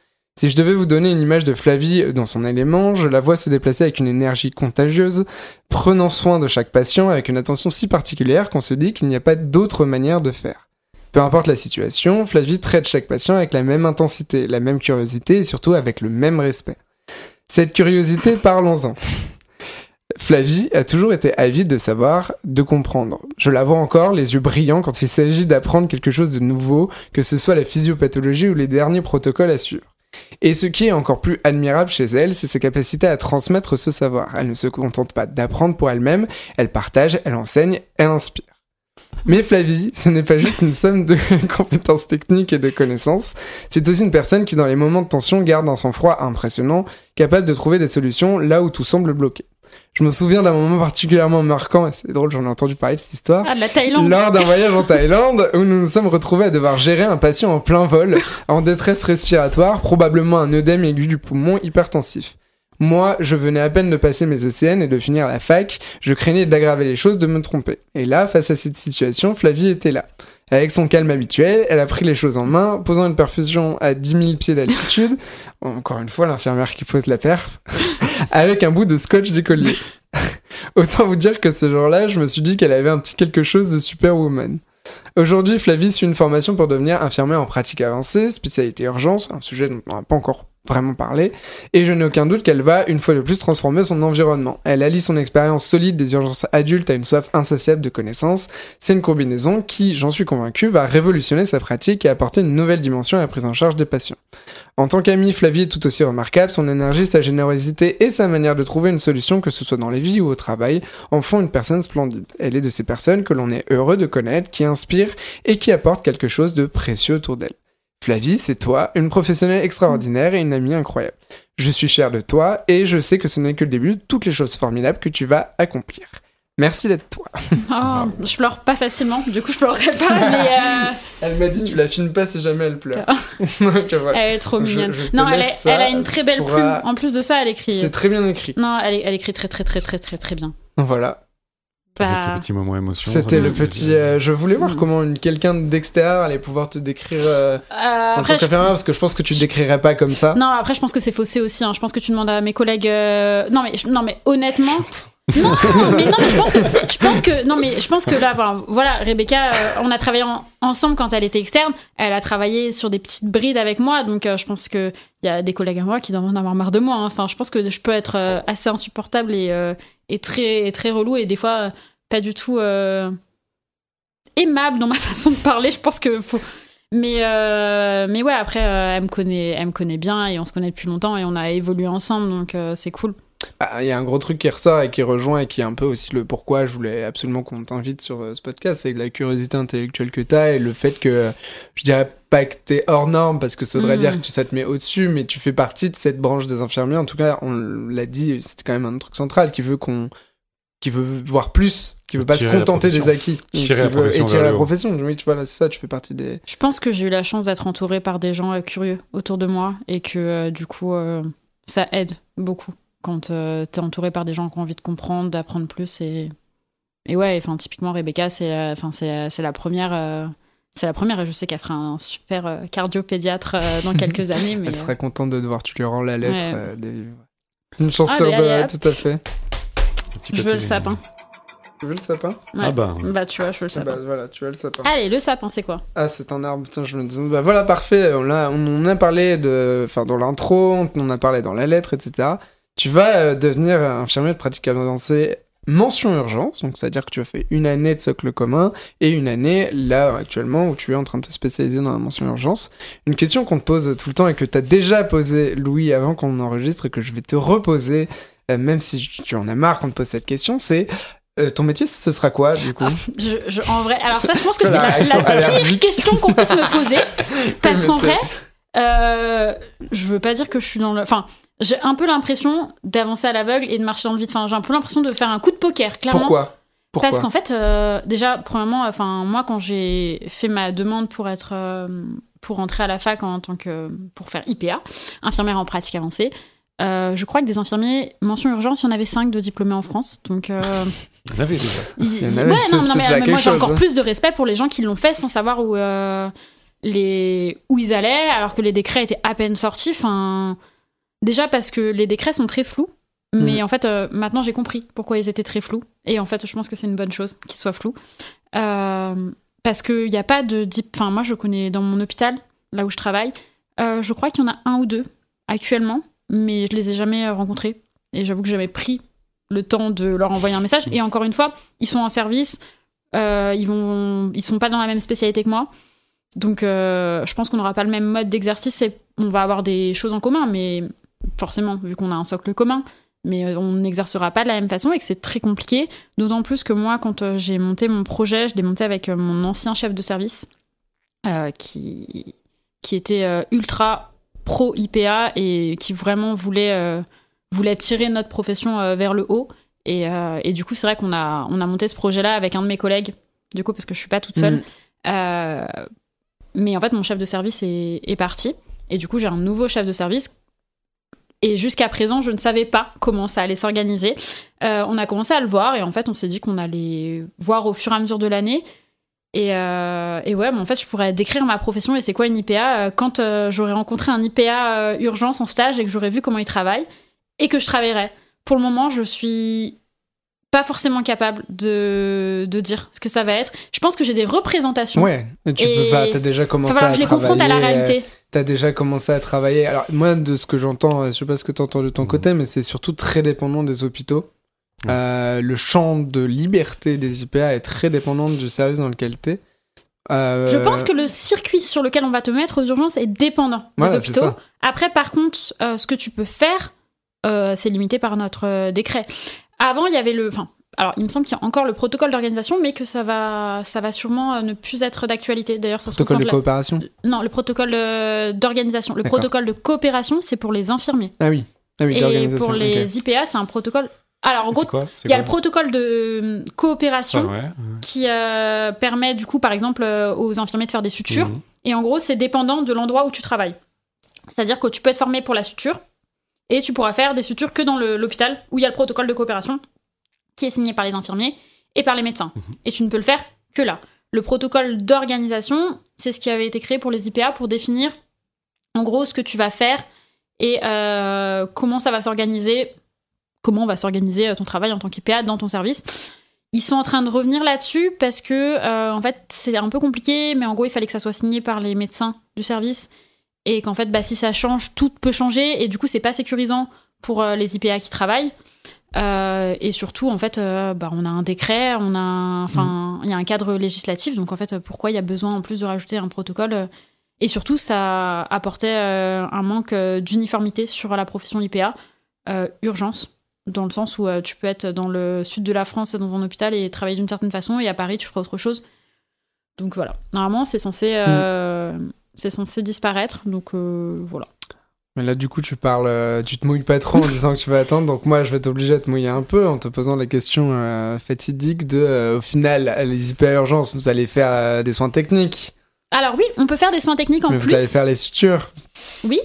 Si je devais vous donner une image de Flavie dans son élément, je la vois se déplacer avec une énergie contagieuse, prenant soin de chaque patient avec une attention si particulière qu'on se dit qu'il n'y a pas d'autre manière de faire. Peu importe la situation, Flavie traite chaque patient avec la même intensité, la même curiosité et surtout avec le même respect. Cette curiosité, parlons-en. Flavie a toujours été avide de savoir, de comprendre. Je la vois encore, les yeux brillants quand il s'agit d'apprendre quelque chose de nouveau, que ce soit la physiopathologie ou les derniers protocoles à suivre. Et ce qui est encore plus admirable chez elle, c'est sa capacité à transmettre ce savoir. Elle ne se contente pas d'apprendre pour elle-même, elle partage, elle enseigne, elle inspire. Mais Flavie, ce n'est pas juste une somme de compétences techniques et de connaissances, c'est aussi une personne qui dans les moments de tension garde un sang-froid impressionnant, capable de trouver des solutions là où tout semble bloqué. Je me souviens d'un moment particulièrement marquant, et c'est drôle, j'en ai entendu parler de cette histoire. Ah, de la Thaïlande. Lors d'un voyage en Thaïlande, où nous nous sommes retrouvés à devoir gérer un patient en plein vol, en détresse respiratoire, probablement un œdème aigu du poumon hypertensif. Moi, je venais à peine de passer mes ECN et de finir la fac, je craignais d'aggraver les choses, de me tromper. Et là, face à cette situation, Flavie était là. Avec son calme habituel, elle a pris les choses en main, posant une perfusion à 10 000 pieds d'altitude, encore une fois l'infirmière qui pose la perf, avec un bout de scotch d'écolier. Autant vous dire que ce jour-là, je me suis dit qu'elle avait un petit quelque chose de superwoman. Aujourd'hui, Flavie suit une formation pour devenir infirmière en pratique avancée, spécialité urgence, un sujet dont on n'a pas encore vraiment parlé, et je n'ai aucun doute qu'elle va, une fois de plus, transformer son environnement. Elle allie son expérience solide des urgences adultes à une soif insatiable de connaissances. C'est une combinaison qui, j'en suis convaincu, va révolutionner sa pratique et apporter une nouvelle dimension à la prise en charge des patients. En tant qu'amie, Flavie est tout aussi remarquable, son énergie, sa générosité et sa manière de trouver une solution, que ce soit dans les vies ou au travail, en font une personne splendide. Elle est de ces personnes que l'on est heureux de connaître, qui inspirent et qui apportent quelque chose de précieux autour d'elle. Flavie, c'est toi, une professionnelle extraordinaire et une amie incroyable. Je suis fier de toi et je sais que ce n'est que le début de toutes les choses formidables que tu vas accomplir. Merci d'être toi. Oh, je pleure pas facilement, du coup je pleurerai pas, mais... Elle m'a dit tu la filmes pas si jamais elle pleure. Donc, voilà. Elle est trop mignonne. Non, elle a une très belle plume. En plus de ça, elle écrit... C'est très bien écrit. Non, elle écrit très très très très très très bien. Voilà. C'était le petit moment émotion. C'était le petit... je voulais voir comment quelqu'un d'extérieur allait pouvoir te décrire en tant qu'infirmière, parce que je pense que tu te décrirais pas comme ça. Non, après je pense que c'est faussé aussi. Hein. Je pense que tu demandes à mes collègues... Non mais honnêtement... Non, mais je pense que là, voilà, Rebecca, on a travaillé ensemble quand elle était externe. Elle a travaillé sur des petites brides avec moi, donc je pense que il y a des collègues à moi qui doivent en avoir marre de moi. Hein. Enfin, je pense que je peux être assez insupportable et très très relou et des fois pas du tout aimable dans ma façon de parler. Je pense que faut. Mais ouais, après, elle me connaît bien et on se connaît depuis longtemps et on a évolué ensemble, donc c'est cool. Il y a un gros truc qui ressort et qui rejoint et qui est un peu aussi le pourquoi je voulais absolument qu'on t'invite sur ce podcast, c'est la curiosité intellectuelle que t'as et le fait que, je dirais pas que t'es hors norme parce que ça voudrait dire que ça te met au-dessus, mais tu fais partie de cette branche des infirmiers. En tout cas, on l'a dit, c'est quand même un truc central qui veut voir plus, qui veut pas se contenter des acquis, tirer la profession. Oui, tu vois, là, c'est ça, tu fais partie des... Je pense que j'ai eu la chance d'être entourée par des gens curieux autour de moi et que du coup, ça aide beaucoup quand t'es entouré par des gens qui ont envie de comprendre, d'apprendre plus et ouais, enfin typiquement Rebecca, c'est la première. C'est la première et je sais qu'elle fera un super cardiopédiatre dans quelques années. Mais elle sera contente de devoir, tu lui rends la lettre. Ouais. Une chance sur deux, tout à fait. Je veux le sapin. Tu veux le sapin ? Ouais. Ah bah tu vois, je veux le sapin. Voilà, tu veux le sapin. Allez, le sapin, c'est quoi ? Ah, c'est un arbre. Putain, je me disais, voilà, parfait. On a parlé dans l'intro, on en a parlé dans la lettre, etc. Tu vas devenir infirmier de pratique avancée mention urgence, donc c'est-à-dire que tu as fait une année de socle commun et une année, là, actuellement, où tu es en train de te spécialiser dans la mention urgence. Une question qu'on te pose tout le temps et que tu as déjà posée, Louis, avant qu'on enregistre et que je vais te reposer, même si tu en as marre qu'on te pose cette question, c'est... ton métier, ce sera quoi, du coup ? En vrai, alors ça, je pense que c'est la pire question qu'on puisse me poser. Parce qu'en vrai, je veux pas dire que je suis dans le... Enfin, j'ai un peu l'impression d'avancer à l'aveugle et de marcher dans le vide. Enfin, j'ai un peu l'impression de faire un coup de poker, clairement. Pourquoi ? Parce qu'en fait, déjà, premièrement, moi, quand j'ai fait ma demande pour rentrer à la fac pour faire IPA, infirmière en pratique avancée, je crois que des infirmiers mention urgence, il y en avait 5 de diplômés en France, donc... Il y en avait déjà. Mais moi j'ai encore plus de respect pour les gens qui l'ont fait sans savoir où ils allaient, alors que les décrets étaient à peine sortis. Enfin, déjà parce que les décrets sont très flous, mais en fait maintenant j'ai compris pourquoi ils étaient très flous, et en fait je pense que c'est une bonne chose qu'ils soient flous, parce qu'il n'y a pas de... Enfin, moi je connais dans mon hôpital, là où je travaille, je crois qu'il y en a 1 ou 2 actuellement, mais je les ai jamais rencontrés et j'avoue que j'ai jamais pris le temps de leur envoyer un message. Et encore une fois, ils sont en service, ils sont pas dans la même spécialité que moi, donc je pense qu'on n'aura pas le même mode d'exercice et on va avoir des choses en commun, mais forcément vu qu'on a un socle commun, mais on n'exercera pas de la même façon et que c'est très compliqué, d'autant plus que moi quand j'ai monté mon projet, je l'ai monté avec mon ancien chef de service qui était ultra pro IPA et qui vraiment voulait tirer notre profession vers le haut, et du coup c'est vrai qu'on a monté ce projet là avec un de mes collègues, du coup parce que je suis pas toute seule, mais en fait mon chef de service est parti et du coup j'ai un nouveau chef de service et jusqu'à présent je ne savais pas comment ça allait s'organiser. On a commencé à le voir et en fait on s'est dit qu'on allait voir au fur et à mesure de l'année. Et ouais, mais en fait, je pourrais décrire ma profession et c'est quoi une IPA quand j'aurais rencontré un IPA urgence en stage et que j'aurais vu comment il travaille et que je travaillerais. Pour le moment, je suis pas forcément capable de dire ce que ça va être. Je pense que j'ai des représentations. Ouais, t'as déjà commencé à travailler. Je les confronte à la réalité. T'as déjà commencé à travailler. Alors, moi, de ce que j'entends, je sais pas ce que t'entends de ton côté, mais c'est surtout très dépendant des hôpitaux. Le champ de liberté des IPA est très dépendant du service dans lequel t'es. Je pense que le circuit sur lequel on va te mettre aux urgences est dépendant des hôpitaux. Après, par contre, ce que tu peux faire, c'est limité par notre décret. Avant, il y avait alors, il me semble qu'il y a encore le protocole d'organisation, mais que ça va sûrement ne plus être d'actualité. D'ailleurs, ça se trouve... Protocole de coopération ? Non, le protocole d'organisation. Le protocole de coopération, c'est pour les infirmiers. Ah oui, et pour les IPA, c'est un protocole... Alors, en gros, il y a le protocole de coopération qui permet, du coup, par exemple, aux infirmiers de faire des sutures. Et en gros, c'est dépendant de l'endroit où tu travailles. C'est-à-dire que tu peux être formé pour la suture et tu pourras faire des sutures que dans l'hôpital où il y a le protocole de coopération qui est signé par les infirmiers et par les médecins. Et tu ne peux le faire que là. Le protocole d'organisation, c'est ce qui avait été créé pour les IPA pour définir, en gros, ce que tu vas faire et comment ça va s'organiser comment va s'organiser ton travail en tant qu'IPA dans ton service. Ils sont en train de revenir là-dessus parce que, en fait, c'est un peu compliqué, mais en gros, il fallait que ça soit signé par les médecins du service et qu'en fait, si ça change, tout peut changer et du coup, c'est pas sécurisant pour les IPA qui travaillent. Et surtout, en fait, on a un décret, il y a un cadre législatif, donc en fait, pourquoi il y a besoin en plus de rajouter un protocole et surtout, ça apportait un manque d'uniformité sur la profession IPA, urgence. Dans le sens où tu peux être dans le sud de la France dans un hôpital et travailler d'une certaine façon et à Paris tu feras autre chose. Donc voilà, normalement c'est censé disparaître, donc voilà. Mais là du coup tu te mouilles pas trop en disant que tu vas attendre, donc moi je vais t'obliger à te mouiller un peu en te posant la question fatidique de au final les IPA urgences vous allez faire des soins techniques. Alors oui, on peut faire des soins techniques en plus. Mais vous allez faire les sutures. Oui.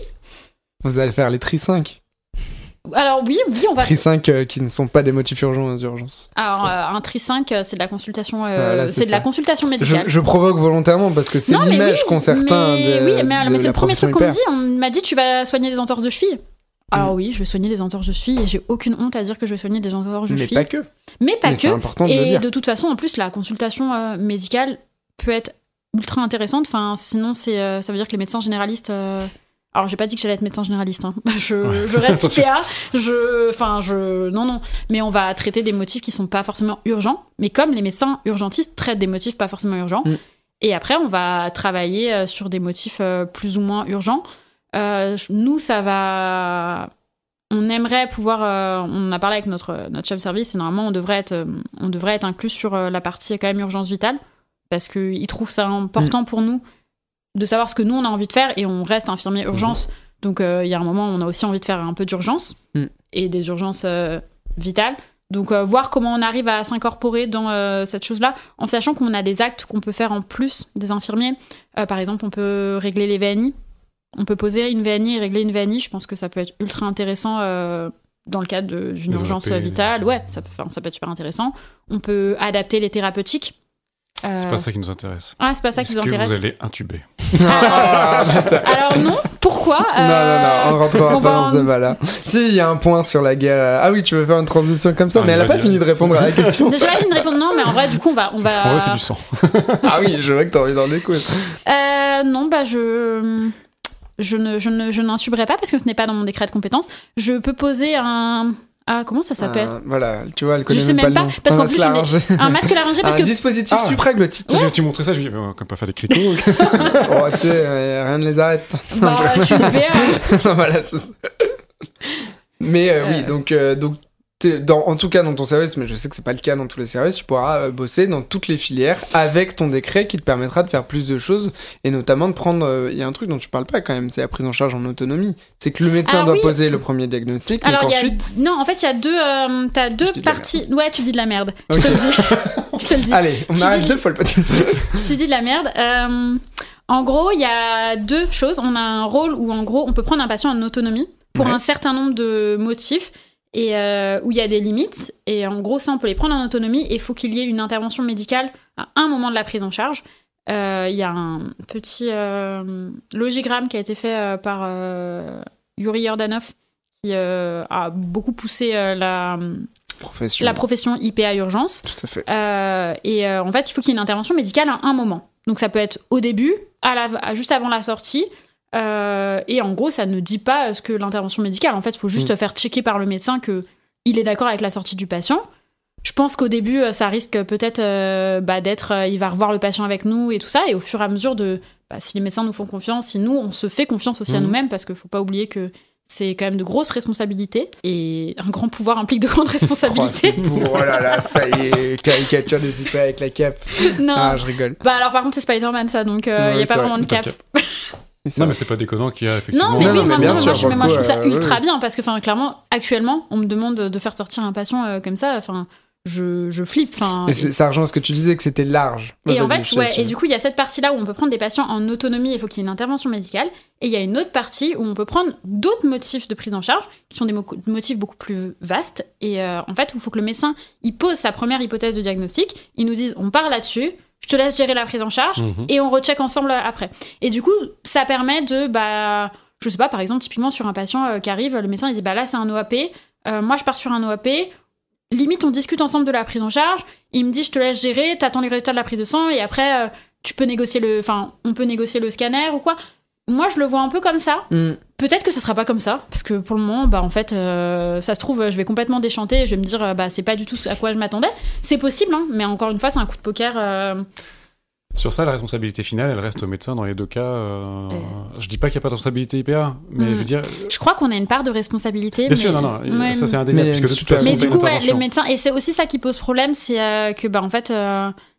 Vous allez faire les tri 5. Alors oui, on va... Tri 5 qui ne sont pas des motifs urgents aux urgences. Alors un tri 5 c'est de la consultation la consultation médicale. Je provoque volontairement parce que c'est l'image qu'ont certains mais c'est le premier truc qu'on me dit. On m'a dit tu vas soigner des entorses de cheville. Alors oui, je vais soigner des entorses de cheville et j'ai aucune honte à dire que je vais soigner des entorses de cheville. Mais pas que. C'est important de le dire. Et de toute façon en plus la consultation médicale peut être ultra intéressante. Enfin sinon ça veut dire que les médecins généralistes alors, j'ai pas dit que j'allais être médecin généraliste. Hein. Je reste IPA. Non. Mais on va traiter des motifs qui sont pas forcément urgents. Mais comme les médecins urgentistes traitent des motifs pas forcément urgents. Et après, on va travailler sur des motifs plus ou moins urgents. Nous, ça va... On aimerait pouvoir... on a parlé avec notre chef de service et normalement, on devrait être inclus sur la partie quand même urgence vitale. Parce qu'il trouve ça important pour nous de savoir ce que nous on a envie de faire et on reste infirmier urgence donc il y a un moment on a aussi envie de faire un peu d'urgence et des urgences vitales donc voir comment on arrive à s'incorporer dans cette chose là en sachant qu'on a des actes qu'on peut faire en plus des infirmiers par exemple on peut régler les VNI, on peut poser une VNI et régler une VNI, je pense que ça peut être ultra intéressant dans le cadre d'une urgence vitale, ça peut être super intéressant. On peut adapter les thérapeutiques. C'est pas ça qui nous intéresse. Ah, c'est pas ça qui nous intéresse. Est-ce que vous allez intuber? Alors non, pourquoi Non, on rentrera pas dans ce débat-là. Si, il y a un point sur la guerre. Ah oui, tu veux faire une transition comme ça, mais elle a pas fini de répondre à la question. Déjà, elle a fini de répondre non, mais en vrai, du coup, on va... C'est du sang. Ah oui, je vois que t'as envie d'en découdre. Non, je n'intuberai pas parce que ce n'est pas dans mon décret de compétences. Je peux poser un... Ah, comment ça s'appelle? Voilà, tu vois, elle connaît je sais même pas le nom. Parce qu'en plus, un masque laryngé parce un dispositif supraglottique. Tu montrais ça, je me dis, on peut pas faire des cricos. Oh, tu sais, rien ne les arrête. Bah, je suis une PA. Voilà, c'est ça. Mais oui, donc en tout cas dans ton service, mais je sais que c'est pas le cas dans tous les services, tu pourras bosser dans toutes les filières avec ton décret qui te permettra de faire plus de choses et notamment de prendre... Il y a un truc dont tu parles pas quand même, c'est la prise en charge en autonomie. C'est que le médecin doit poser le premier diagnostic, alors, donc ensuite... Non, en fait, il y a deux... T'as deux parties... Ouais, tu dis de la merde. Okay. Je te le dis. Allez, on arrête 2 fois le podcast. Je te dis de la merde. En gros, il y a 2 choses. On a un rôle où, en gros, on peut prendre un patient en autonomie pour un certain nombre de motifs et où il y a des limites. Et en gros, ça, on peut les prendre en autonomie et il faut qu'il y ait une intervention médicale à un moment de la prise en charge. Il y a un petit logigramme qui a été fait par Yuri Yordanov qui a beaucoup poussé la profession IPA urgence. Tout à fait. En fait, il faut qu'il y ait une intervention médicale à un moment. Donc ça peut être au début, juste avant la sortie. Et en gros, ça ne dit pas ce que l'intervention médicale. En fait, il faut juste faire checker par le médecin qu'il est d'accord avec la sortie du patient. Je pense qu'au début, ça risque peut-être d'être... il va revoir le patient avec nous et tout ça. Et au fur et à mesure si les médecins nous font confiance, si nous, on se fait confiance aussi à nous-mêmes, parce qu'il ne faut pas oublier que c'est quand même de grosses responsabilités. Et un grand pouvoir implique de grandes responsabilités. Oh là là, ça y est, caricature des IPA avec la cape. Non. Ah, je rigole. Alors par contre, c'est Spider-Man, ça, donc il n'y a pas vraiment de cape. Non, mais c'est pas déconnant qu'il y a effectivement... Non, mais oui, bien sûr, moi je trouve ça ultra bien, parce que clairement, actuellement, on me demande de faire sortir un patient comme ça, je flippe. Et ça rejoint ce que tu disais, que c'était large. Et en fait, et du coup, il y a cette partie-là où on peut prendre des patients en autonomie, il faut qu'il y ait une intervention médicale, et il y a une autre partie où on peut prendre d'autres motifs de prise en charge, qui sont des motifs beaucoup plus vastes, et en fait, il faut que le médecin, il pose sa première hypothèse de diagnostic, il nous dise, on part là-dessus, je te laisse gérer la prise en charge, et on recheck ensemble après. Et du coup, ça permet de, je sais pas, par exemple, typiquement sur un patient qui arrive, le médecin il dit, là c'est un OAP, moi je pars sur un OAP, limite on discute ensemble de la prise en charge, il me dit je te laisse gérer, t'attends les résultats de la prise de sang et après on peut négocier le scanner ou quoi. Moi je le vois un peu comme ça. Peut-être que ça sera pas comme ça, parce que pour le moment, en fait, ça se trouve, je vais complètement déchanter et je vais me dire, c'est pas du tout à quoi je m'attendais. C'est possible, hein, mais encore une fois, c'est un coup de poker. Sur ça, la responsabilité finale, elle reste au médecin dans les deux cas. Je dis pas qu'il n'y a pas de responsabilité IPA, mais je veux dire... Je crois qu'on a une part de responsabilité. Bien sûr, non, ça c'est indéniable, parce que de toute façon, mais du coup, les médecins, et c'est aussi ça qui pose problème, c'est que, en fait,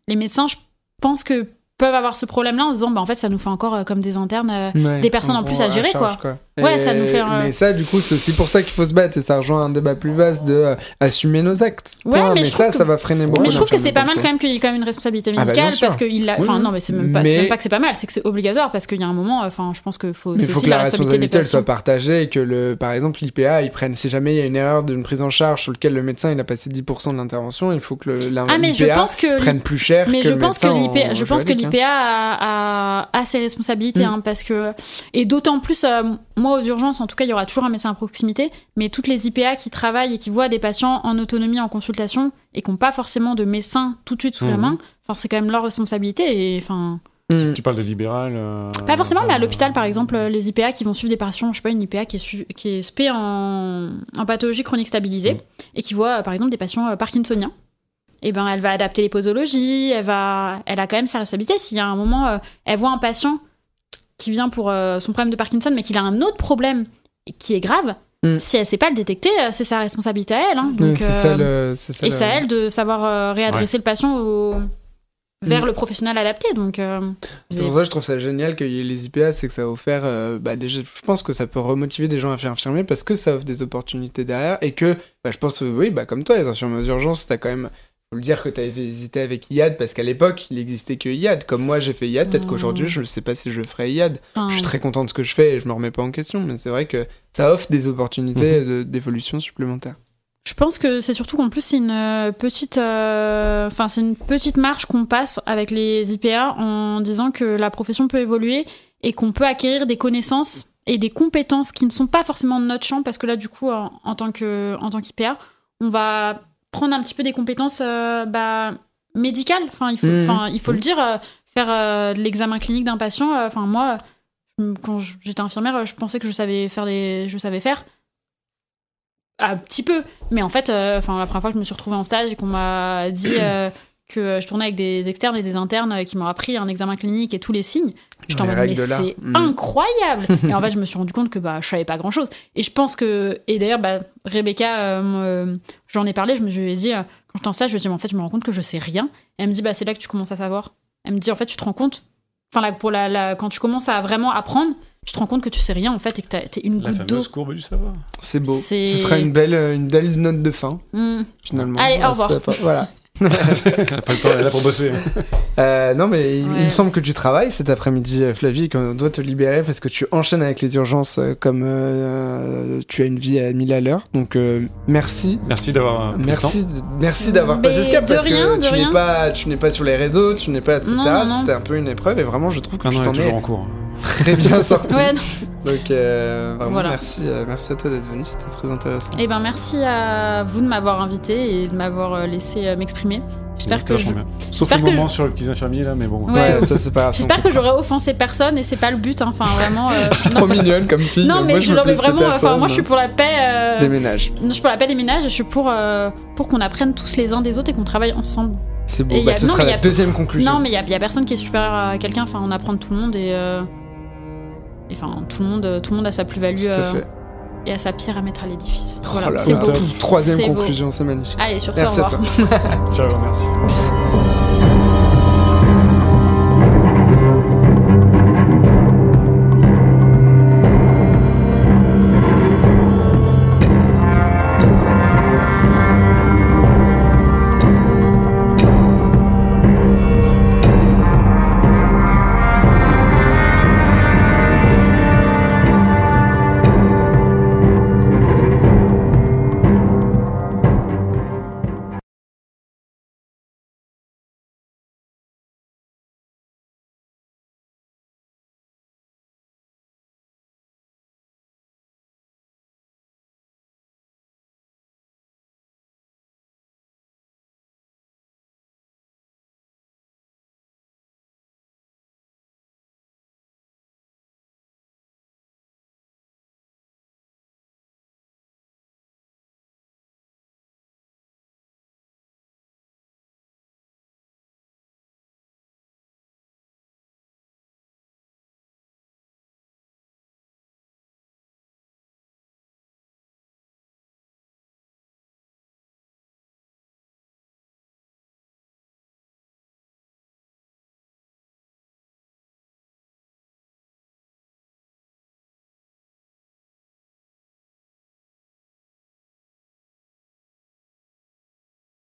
les médecins, je pense que peuvent avoir ce problème-là en se disant, en fait, ça nous fait encore comme des internes, des personnes en plus à gérer, charge, quoi. Ouais, ça nous fait... Mais ça, du coup, c'est aussi pour ça qu'il faut se battre, et ça rejoint un débat plus vaste de assumer nos actes. Ouais, mais ça va freiner beaucoup. Mais je trouve que c'est pas mal quand même qu'il y ait quand même une responsabilité médicale, parce qu'il a... Enfin, non, mais c'est même pas que c'est pas mal, c'est que c'est obligatoire, parce qu'il y a un moment, je pense qu'il faut... Mais il faut que la responsabilité, elle soit partagée, et que, par exemple, l'IPA, ils prennent, si jamais il y a une erreur d'une prise en charge sur laquelle le médecin, il a passé 10% de l'intervention, il faut que l'IPA prenne plus cher que le médecin. Je pense que l'IPA a ses responsabilités, parce que... Et d'autant plus, moi, aux urgences, en tout cas, il y aura toujours un médecin à proximité, mais toutes les IPA qui travaillent et qui voient des patients en autonomie, en consultation, et qui n'ont pas forcément de médecin tout de suite sous la main, c'est quand même leur responsabilité, et Tu parles de libéral Pas forcément, mais à l'hôpital, par exemple, les IPA qui vont suivre des patients, je sais pas, une IPA qui est spé en pathologie chronique stabilisée, et qui voit, par exemple, des patients parkinsoniens. Et elle va adapter les posologies, elle a quand même sa responsabilité. S'il y a un moment, elle voit un patient qui vient pour son problème de Parkinson, mais qu'il a un autre problème qui est grave, si elle sait pas le détecter, c'est sa responsabilité à elle. Hein. Donc, c'est à elle de savoir réadresser le patient vers le professionnel adapté. Donc, c'est pour ça que je trouve ça génial qu'il y ait les IPA, c'est que ça a offert... déjà, je pense que ça peut remotiver des gens à faire infirmier parce que ça offre des opportunités derrière et que, je pense, comme toi, les infirmiers aux urgences, t'as quand même... Faut le dire que t'as hésité avec IAD parce qu'à l'époque, il existait que IAD. Comme moi, j'ai fait IAD, peut-être qu'aujourd'hui, je ne sais pas si je ferai IAD. Je suis très content de ce que je fais et je me remets pas en question, mais c'est vrai que ça offre des opportunités d'évolution supplémentaires. Je pense que c'est surtout qu'en plus, c'est une petite marche qu'on passe avec les IPA en disant que la profession peut évoluer et qu'on peut acquérir des connaissances et des compétences qui ne sont pas forcément de notre champ parce que là, du coup, en tant qu'IPA, on va prendre un petit peu des compétences médicales. Il faut le dire, faire de l'examen clinique d'un patient. Moi, quand j'étais infirmière, je pensais que je savais faire un petit peu. Mais en fait, la première fois que je me suis retrouvée en stage et qu'on m'a dit que je tournais avec des externes et des internes qui m'ont appris un examen clinique et tous les signes, j'étais en mode, mais c'est incroyable. Et en fait, je me suis rendu compte que je savais pas grand-chose. Et je pense que... Et d'ailleurs, Rebecca, j'en ai parlé, je lui ai dit, quand j'étais en stage, je lui ai dit, en fait, je me rends compte que je sais rien. Et elle me dit, c'est là que tu commences à savoir. Elle me dit, en fait, tu te rends compte... quand tu commences à vraiment apprendre, tu te rends compte que tu sais rien, en fait, et que t'es une goutte d'eau. La fameuse courbe du savoir. C'est beau. Ce sera une belle note de fin, finalement. Allez, au revoir. Voilà. Elle a pas le temps, elle est là pour bosser. Non, mais il me semble que tu travailles cet après-midi, Flavie, qu'on doit te libérer parce que tu enchaînes avec les urgences comme tu as une vie à 1000 à l'heure. Donc, merci. Merci d'avoir Merci d'avoir passé ce cap parce que tu n'es pas sur les réseaux, tu n'es pas, etc. C'était un peu une épreuve et vraiment, je trouve que tu t'en es en cours. Très bien sorti. Ouais, donc, vraiment, merci à toi d'être venu, c'était très intéressant. Et merci à vous de m'avoir invité et de m'avoir laissé m'exprimer. J'espère que Sauf le moment sur les petits infirmiers là, mais bon. Ouais, ça c'est pas grave. J'espère que j'aurais offensé personne et c'est pas le but. Vraiment. Je suis trop mignonne comme fille. Non, mais vraiment. Moi, je suis pour la paix des ménages. Je suis pour la paix des ménages. Et je suis pour qu'on apprenne tous les uns des autres et qu'on travaille ensemble. C'est beau. Ce sera la deuxième conclusion. Non, mais il y a personne qui est supérieur à quelqu'un. On apprend de tout le monde et tout le monde a sa plus-value. Tout à fait. Et à sa pierre à mettre à l'édifice. Voilà, c'est beau. Troisième conclusion, c'est magnifique. Allez, sur ça, au revoir. Ciao, merci.